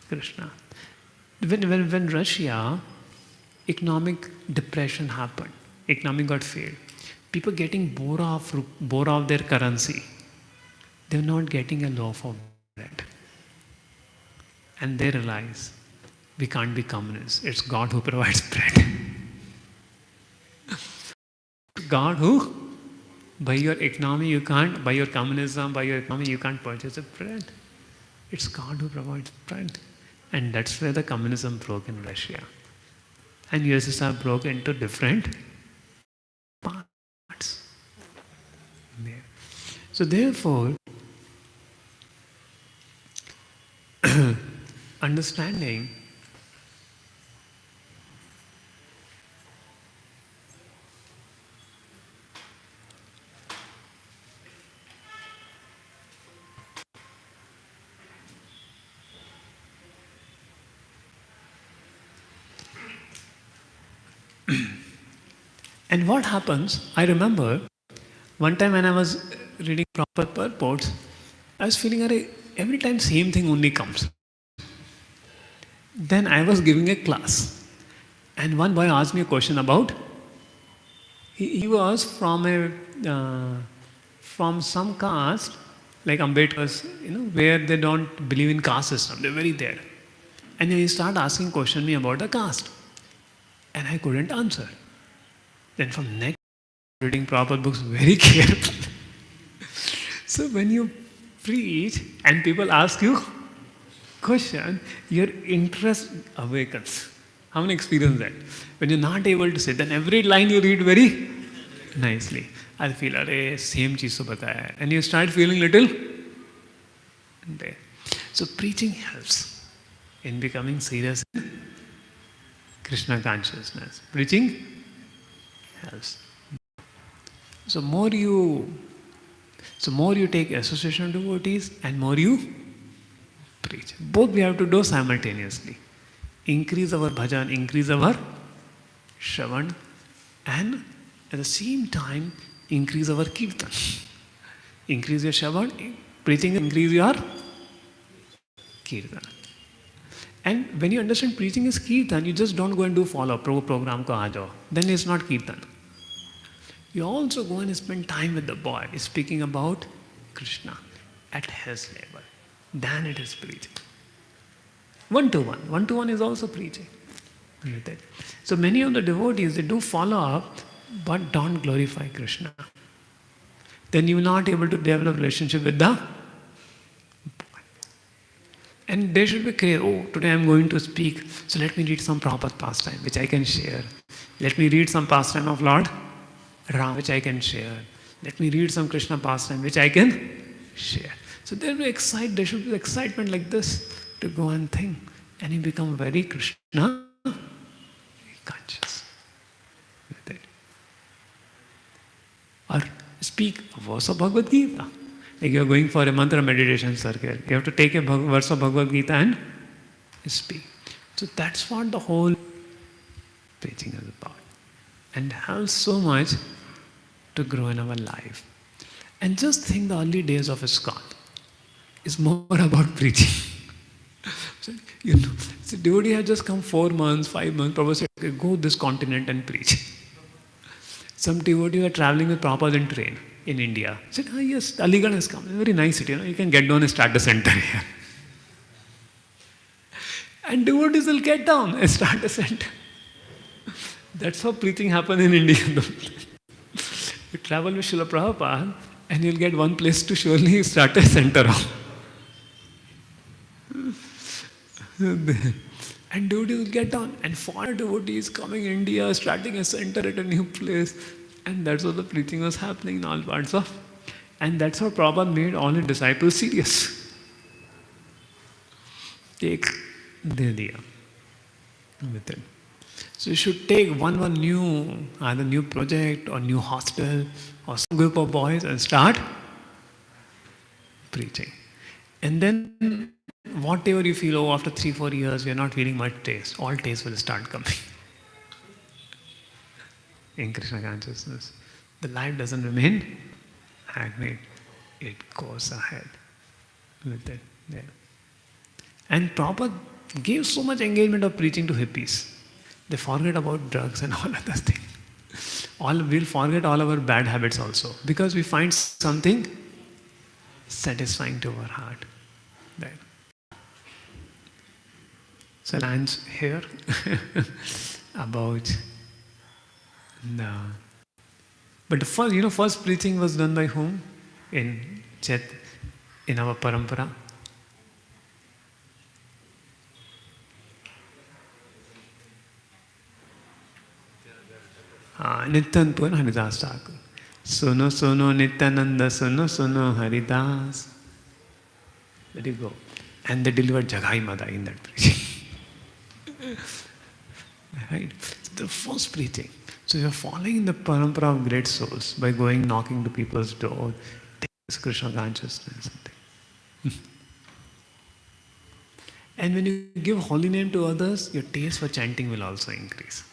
Krishna. When Russia, economic depression happened, economy got failed. People getting bore off their currency. They're not getting a loaf of bread. And they realize we can't be communists. It's God who provides bread. God who, by your economy you can't, by your communism, by your economy you can't purchase a bread. It's God who provides bread. And that's where the communism broke in Russia. And USSR broke into different parts. There. So therefore, understanding and what happens, I remember one time when I was reading proper purports, I was feeling every time same thing only comes. Then I was giving a class, and one boy asked me a question about. He was from some caste, like Ambedkar's, where they don't believe in caste system. They're very there, and then he started asking question me about the caste, and I couldn't answer. Then from next reading proper books very carefully. So when you preach and people ask you question, your interest awakens. How many experience that? When you're not able to say, then every line you read very nicely. I'll feel, same cheez so bataya hai. And you start feeling little there. So preaching helps in becoming serious in Krishna consciousness. Preaching helps. So more you take association of devotees and more you preach. Both we have to do simultaneously. Increase our bhajan, increase our shravan, and at the same time increase our kirtan. Increase your shravan, preaching, increase your kirtan. And when you understand preaching is kirtan, you just don't go and do follow-up program ko aa jao. Then it's not kirtan. You also go and spend time with the boy, speaking about Krishna at his level. Then it is preaching. One-to-one. One-to-one is also preaching. So many of the devotees, they do follow up, but don't glorify Krishna. Then you're not able to develop relationship with the boy. And they should be clear, today I'm going to speak, so let me read some Prabhupada pastime, which I can share. Let me read some pastime of Lord Ram, which I can share. Let me read some Krishna pastime, which I can share. So there should be excitement like this to go and think. And you become very Krishna conscious with it. Or speak a verse of Bhagavad Gita. Like you're going for a mantra meditation circle. You have to take a verse of Bhagavad Gita and speak. So that's what the whole preaching is about. And helps so much to grow in our life. And just think the early days of ISKCON is more about preaching. So, so devotee had just come 4 months, 5 months, Prabhupada said, okay, go this continent and preach. Some devotees were traveling with Prabhupada in train in India. Said, yes, Aligarh has come. It's a very nice city, you can get down and start a center here. And devotees will get down and start a center. That's how preaching happens in India. You travel with Srila Prabhupada and you'll get one place to surely start a center of. And devotees will get down. And foreign devotees coming India, starting a center at a new place. And that's how the preaching was happening in all parts of. And that's how Prabhupada made all his disciples serious. Take the idea with it. So you should take one new, either new project or new hostel or some group of boys and start preaching. And then whatever you feel, after 3-4 years, we are not feeling much taste. All taste will start coming in Krishna consciousness. The life doesn't remain handmade. It goes ahead with it. Yeah. And Prabhupada gave so much engagement of preaching to hippies. They forget about drugs and all other things. We'll forget all our bad habits also. Because we find something satisfying to our heart. Right. So lands here about the. But the first preaching was done by whom? In Chet, in our parampara. Nityananda Haridas Thakur. Suno suno Nityananda, suno Haridas. There you go. And they delivered Jagai Mada in that preaching. Right? So the first preaching. So you're following the parampara of great souls by going knocking to people's door, taking Krishna consciousness. And when you give holy name to others, your taste for chanting will also increase.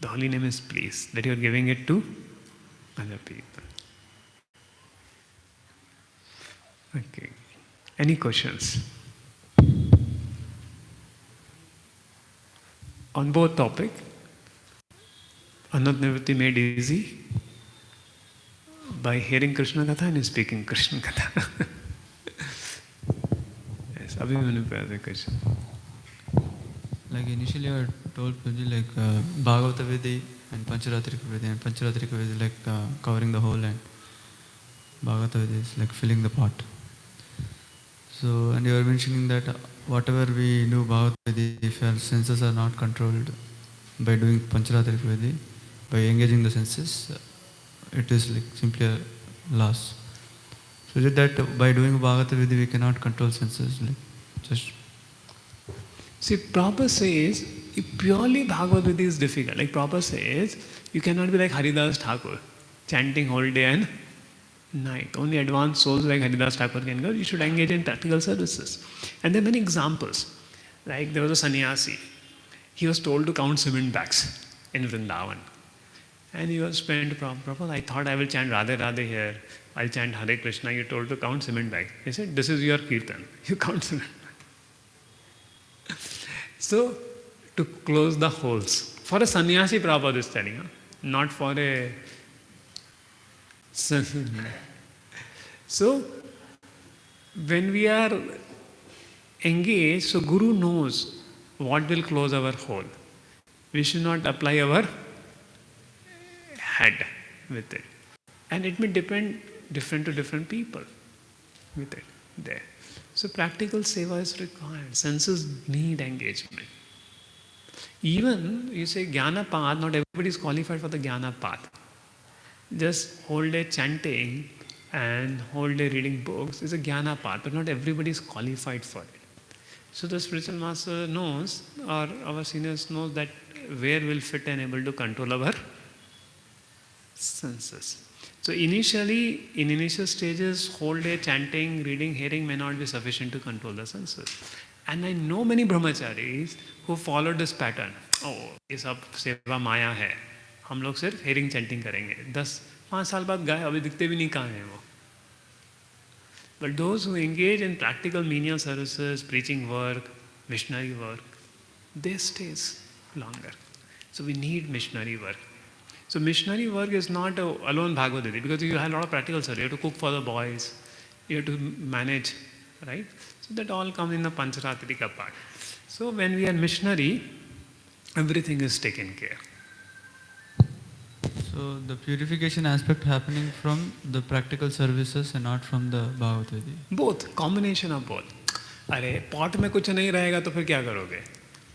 The holy name is please, that you are giving it to other people. Okay. Any questions? On both topic, Anant Nivritti made easy by hearing Krishna Katha and speaking Krishna Katha. Yes, Abhimanyu has a question. Like initially I told Puji like Bhagavata Vidhi and Pancharatrika Vidhi, and Pancharatrika Vidhi like covering the whole, and Bhagavata Vidhi is like filling the pot. So, and you were mentioning that whatever we do Bhagavata Vidhi, if our senses are not controlled by doing Pancharatrika Vidhi, by engaging the senses, it is like simply a loss. So is it that by doing Bhagavata Vidhi we cannot control senses, like just... See, Prabhupada says, purely Bhagavad Gita is difficult. Like Prabhupada says, you cannot be like Haridas Thakur, chanting whole day and night. Only advanced souls like Haridas Thakur can go. You should engage in practical services. And there are many examples. Like there was a sannyasi. He was told to count cement bags in Vrindavan. And he was saying to Prabhupada, I thought I will chant Radhe Radhe here. I'll chant Hare Krishna. You're told to count cement bags. He said, this is your kirtan. You count cement bags. So, to close the holes. For a sannyasi, Prabhupada is telling, not for a... So, when we are engaged, so Guru knows what will close our hole. We should not apply our head with it. And it may depend different to different people with it there. So practical seva is required. Senses need engagement. Even you say jnana path, not everybody is qualified for the jnana path. Just whole day chanting and whole day reading books is a jnana path, but not everybody is qualified for it. So the spiritual master knows, or our seniors knows that where will fit and able to control our senses. So initially, in initial stages, whole day chanting, reading, hearing may not be sufficient to control the senses. And I know many brahmacharis who followed this pattern. Oh, ये सब सेवा माया है, हम लोग सिर्फ hearing chanting करेंगे, 10-5 साल बाद गए, अभी दिखते भी नहीं कहाँ हैं वो. But those who engage in practical menial services, preaching work, missionary work, they stays longer. So we need missionary work. So missionary work is not alone Bhagavad Gita, because you have a lot of practical service. You have to cook for the boys, you have to manage, right? So that all comes in the Pancharatrika part. So when we are missionary, everything is taken care. So the purification aspect happening from the practical services and not from the Bhagavad Gita. Both, combination of both. अरे pot में कुछ नहीं रहेगा तो फिर क्या करोगे,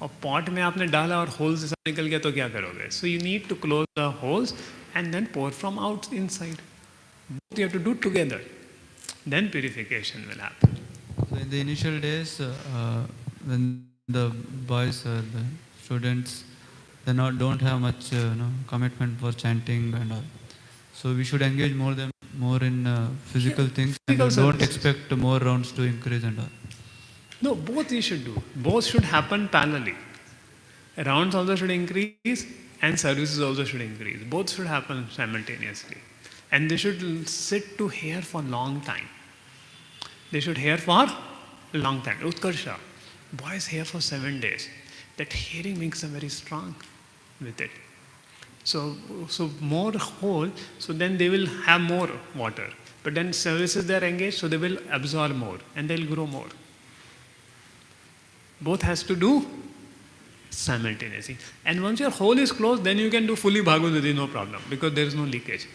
और पॉट में आपने डाला और होल से सब निकल गया तो क्या करोगे. So you need to close the holes and then pour from out inside. Both you have to do together, then purification will happen. So in the initial days, when the boys, the students, they don't have much commitment for chanting and all. So we should engage more in physical things, Physical and don't service. expect more rounds to increase and all. No, both you should do. Both should happen parallelly. Rounds also should increase and services also should increase. Both should happen simultaneously. And they should sit to hear for long time. They should hear for a long time. Utkarsha, boys hear for 7 days. That hearing makes them very strong with it. So more whole, so then they will have more water. But then services they are engaged, so they will absorb more and they'll grow more. Both has to do simultaneously. And once your hole is closed, then you can do fully Bhagavad Gita, no problem, because there is no leakage.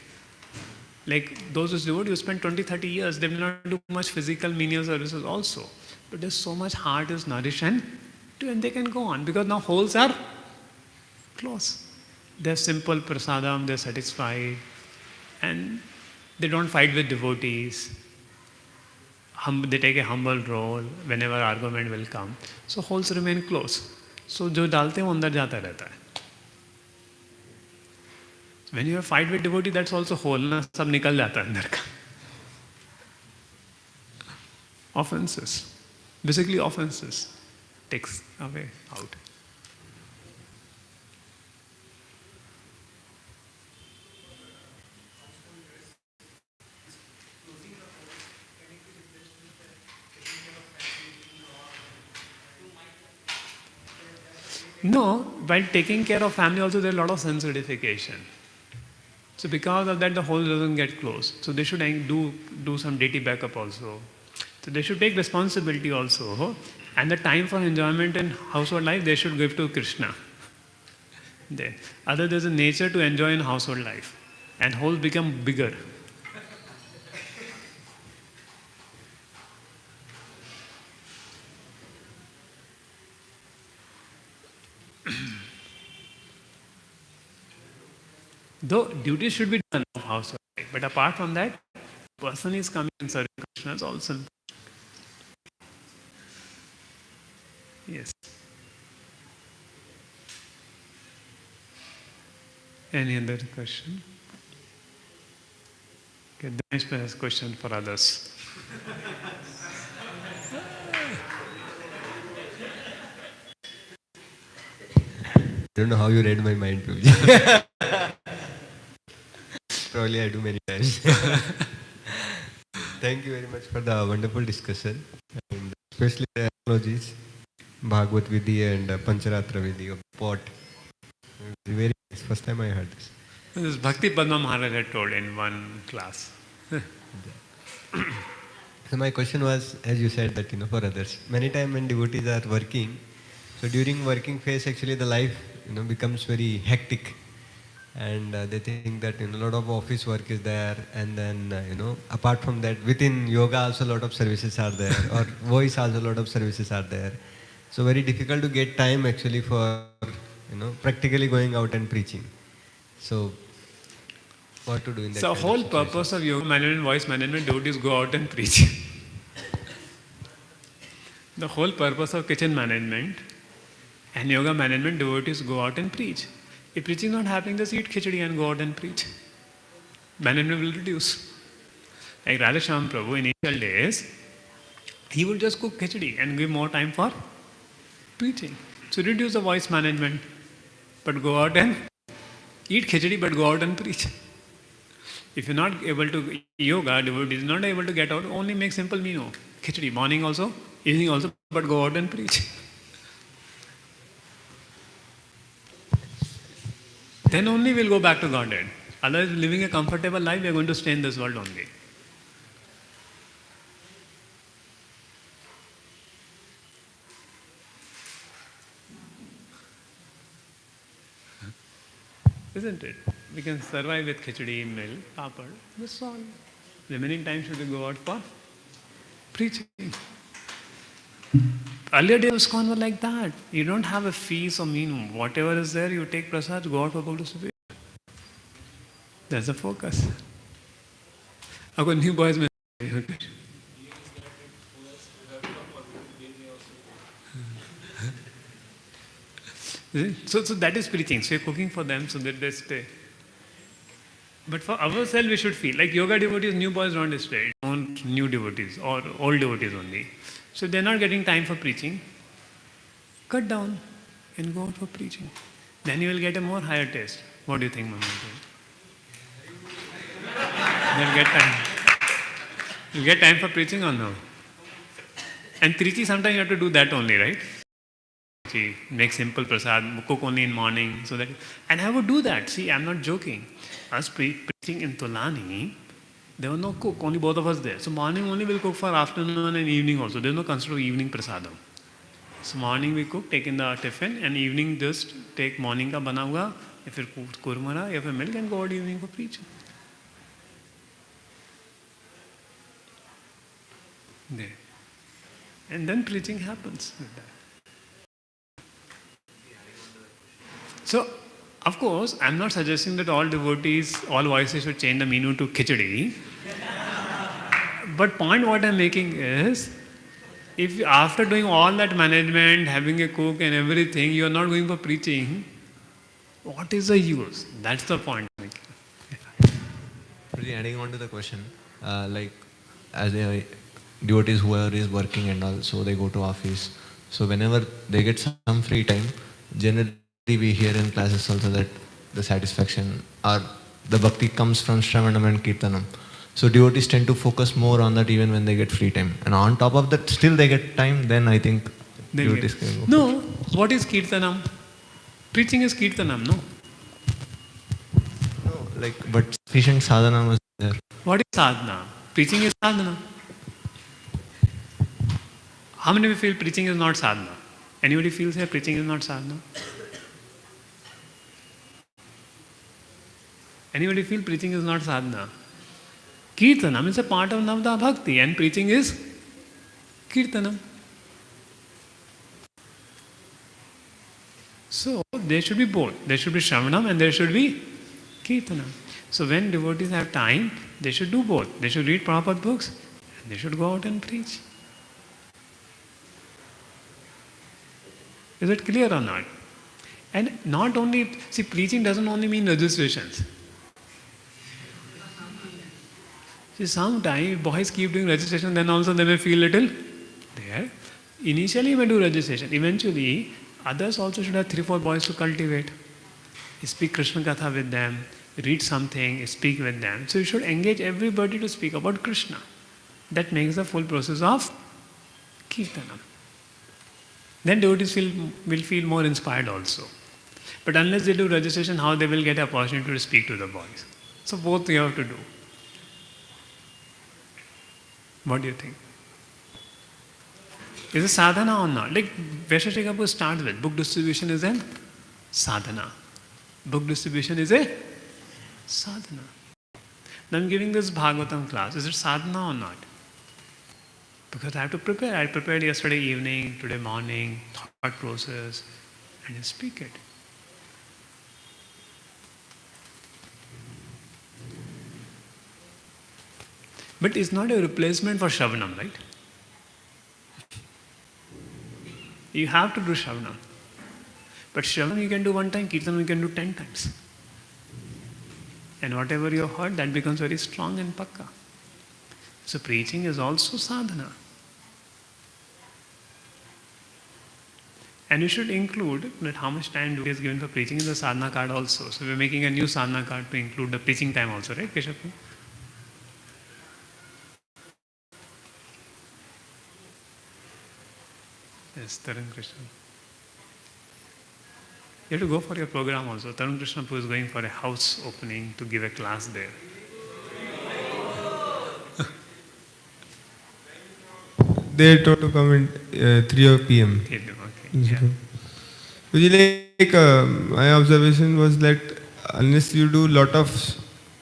Like those who devote, you spend 20-30 years, they will not do much physical menial services also. But there's so much heart is nourished and they can go on, because now holes are closed. They're simple prasadam, they're satisfied, and they don't fight with devotees. They take a humble role whenever argument will come. So holes remain closed. So जो डालते हैं वो अंदर जाता रहता है. When you have fight with devotee, that's also whole, ना सब निकल जाता है अंदर का. Offenses, basically offenses, takes away out. No, while taking care of family also there is a lot of sensitification. So because of that the hole doesn't get closed. So they should do some deity backup also. So they should take responsibility also. And the time for enjoyment in household life they should give to Krishna. Other there's a nature to enjoy in household life. And holes become bigger. Though duties should be done of household life, but apart from that, person is coming and serving Krishna is also. Yes. Any other question? Okay, Dinesh has question for others. I don't know how you read my mind, Prabhuji. Probably I do many times. Thank you very much for the wonderful discussion, and especially the analogies, Bhagavad Vidhi and Pancharatra Vidhi of pot. Very nice. First time I heard this. This Bhakti Padma Maharaj had told in one class. So my question was, as you said, that for others, many times when devotees are working, so during working phase, actually the life becomes very hectic, and they think that a lot of office work is there, and then apart from that, within yoga also a lot of services are there, or voice also a lot of services are there. So very difficult to get time actually for practically going out and preaching. So what to do in that? So whole purpose of yoga management, voice management, devotees go out and preach. The whole purpose of kitchen management and yoga management, devotees go out and preach. If preaching is not happening, just eat khichdi and go out and preach. Management will reduce. Like Radhashyam Prabhu, initial days, he would just cook khichdi and give more time for preaching. So reduce the voice management, but go out and Eat khichdi but go out and preach. If you're not able to yoga, devotee is not able to get out, only make simple meal. Khichdi, morning also, evening also, but go out and preach. Then only we'll go back to Godhead. Otherwise, living a comfortable life, we are going to stay in this world only. Isn't it? We can survive with khichdi, milk, papad, that's all. Remaining time should we go out for preaching. Earlier days of ISKCON were like that. You don't have a fees or minimum. Whatever is there, you take prasad, go out for Bhakti Distribution. That's the focus. Agar new boys may so that is preaching. So you're cooking for them so that they stay. But for ourselves, we should feel like yoga devotees, new boys don't stay, don't new devotees or old devotees only. So they're not getting time for preaching. Cut down and go out for preaching. Then you will get a more higher taste. What do you think, Mama? You'll get time. You get time for preaching or no? And preaching sometimes you have to do that only, right? Make simple prasad, cook only in morning, so that. And I would do that. See, I'm not joking. Us preaching in Tulani, there was no cook, only both of us there. So morning only we'll cook for afternoon and evening also. There's no consider evening prasadam. So morning we cook, take in the tiffin, and evening just take morning ka bana hua, या फिर kurmara, या फिर milk, and go out evening for preaching. There. And then preaching happens with that. So, of course, I'm not suggesting that all devotees, all voices should change the menu to khichdi. But point what I'm making is, if after doing all that management, having a cook and everything, you are not going for preaching, what is the use? That's the point I'm making. Really adding on to the question, like as a devotees whoever is working and all, so they go to office. So whenever they get some free time, generally we hear in classes also that the satisfaction or the bhakti comes from Shravanam and Kirtanam. So devotees tend to focus more on that even when they get free time. And on top of that, still they get time, then I think devotees can go. No, what is Kirtanam? Preaching is Kirtanam, no? No, like, but sufficient sadhana was there. What is sadhana? Preaching is sadhana. How many of you feel preaching is not sadhana? Anybody feels here preaching is not sadhana? Anybody feel preaching is not sadhana? Kirtanam is a part of Navada Bhakti and preaching is Kirtanam. So there should be both. There should be Shravanam and there should be Kirtanam. So when devotees have time, they should do both. They should read Prabhupada books and they should go out and preach. Is it clear or not? And not only, see, preaching doesn't only mean registrations. See, sometimes boys keep doing registration, then also they may feel little there. Initially, you may do registration. Eventually, others also should have 3-4 boys to cultivate. Speak Krishna Katha with them, read something, speak with them. So you should engage everybody to speak about Krishna. That makes the full process of Kirtanam. Then devotees will feel more inspired also. But unless they do registration, how they will get an opportunity to speak to the boys? So both you have to do. What do you think? Is it sadhana or not? Like Vaisheshri Kapoor starts with, book distribution is a sadhana. Book distribution is a sadhana. Now I'm giving this Bhagavatam class. Is it sadhana or not? Because I have to prepare. I prepared yesterday evening, today morning, thought process, and you speak it. But it's not a replacement for Shravanam, right? You have to do Shravanam. But Shravanam you can do one time, Kirtanam you can do 10 times. And whatever you heard, that becomes very strong and pakka. So preaching is also sadhana. And you should include that how much time devotee is given for preaching in the sadhana card also. So we're making a new sadhana card to include the preaching time also, right, Keshav? Yes, Tarun Krishna. You have to go for your program also. Tarun Krishna Prabhu is going for a house opening to give a class there. They told to come at 3 p.m. Okay, yeah. Which like my observation was that unless you do lot of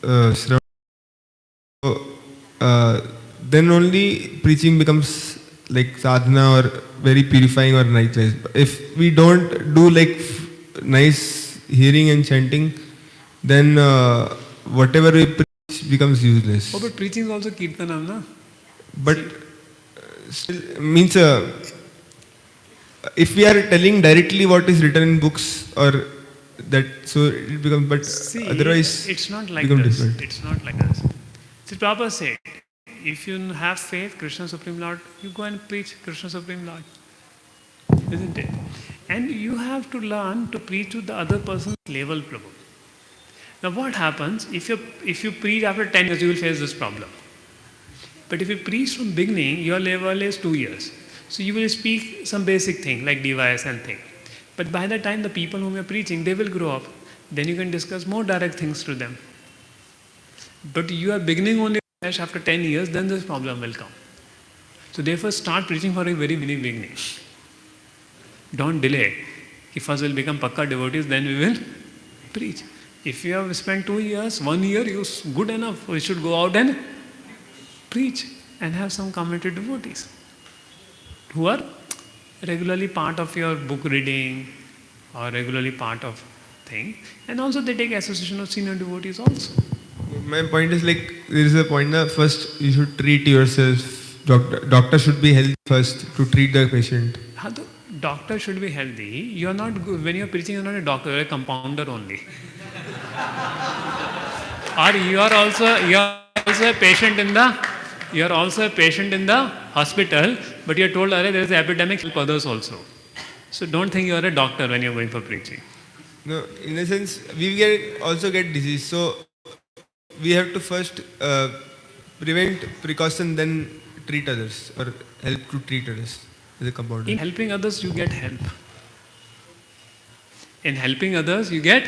shravan, then only preaching becomes like sadhana or very purifying or nice. If we don't do like nice hearing and chanting, then whatever we preach becomes useless. Oh, but preaching is also kirtanam, na? But still means if we are telling directly what is written in books or that, so it becomes, but See, otherwise it's not like become this. different. It's not like this. See, Prabhupada said, if you have faith, Krishna Supreme Lord, you go and preach Krishna Supreme Lord. Isn't it? And you have to learn to preach to the other person's level, Prabhu. Now what happens, if you preach after 10 years, you will face this problem. But if you preach from beginning, your level is 2 years. So you will speak some basic thing like device and thing. But by the time the people whom you are preaching, they will grow up. Then you can discuss more direct things to them. But you are beginning only after 10 years, then this problem will come. So therefore start preaching for a very beginning. Don't delay. If first will become pakka devotees, then we will preach. If you have spent 2 years, 1 year, you good enough. We should go out and preach and have some committed devotees who are regularly part of your book reading or regularly part of thing. And also they take association of senior devotees also. My point is like there is a point that first you should treat yourself. Doctor should be healthy first to treat the patient. The doctor should be healthy. You are not when you are preaching, you are not a doctor, you are a compounder only. Or you are also a patient in the hospital, but you are told, there is an epidemic, help others also. So don't think you are a doctor when you are going for preaching. No, in a sense, we also get disease. So we have to first prevent precaution, then treat others or help to treat others as a compounder. In helping others, you get help. In helping others, you get,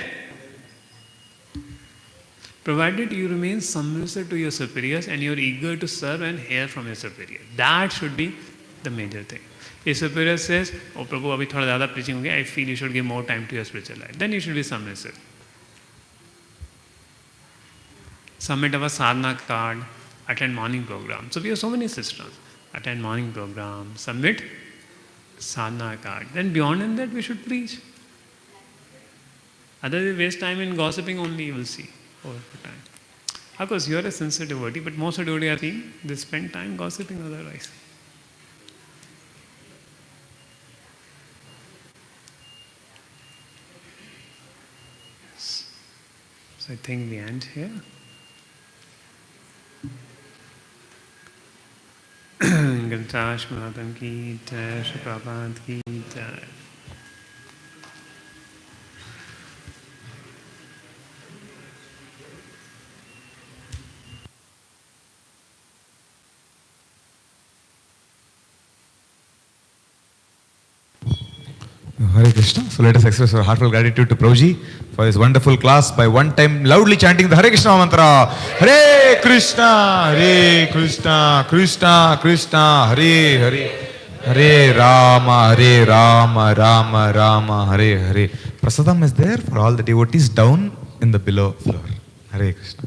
provided you remain submissive to your superiors and you are eager to serve and hear from your superior. That should be the major thing. If superior says, oh Prabhu, abhi thoda zyada preaching ho gaya, I feel you should give more time to your spiritual life. Then you should be submissive. Submit our sadhana card, attend morning program. So we have so many systems. Attend morning program, submit sadhana card. Then beyond that we should preach. Otherwise we waste time in gossiping only, you will see over time. Of course, you are a sincere devotee, but most of the devotees I think they spend time gossiping otherwise. So I think we end here. Gantash Mahatam ki jai, Shri Prabhupada ki jai. Hare Krishna. So let us express our heartfelt gratitude to Prabhuji for this wonderful class by one time loudly chanting the Hare Krishna mantra. Hare Krishna, Hare Krishna, Krishna Krishna, Hare Hare, Hare Rama, Hare Rama, Rama Rama, Hare Hare. Prasadam is there for all the devotees down in the below floor. Hare Krishna.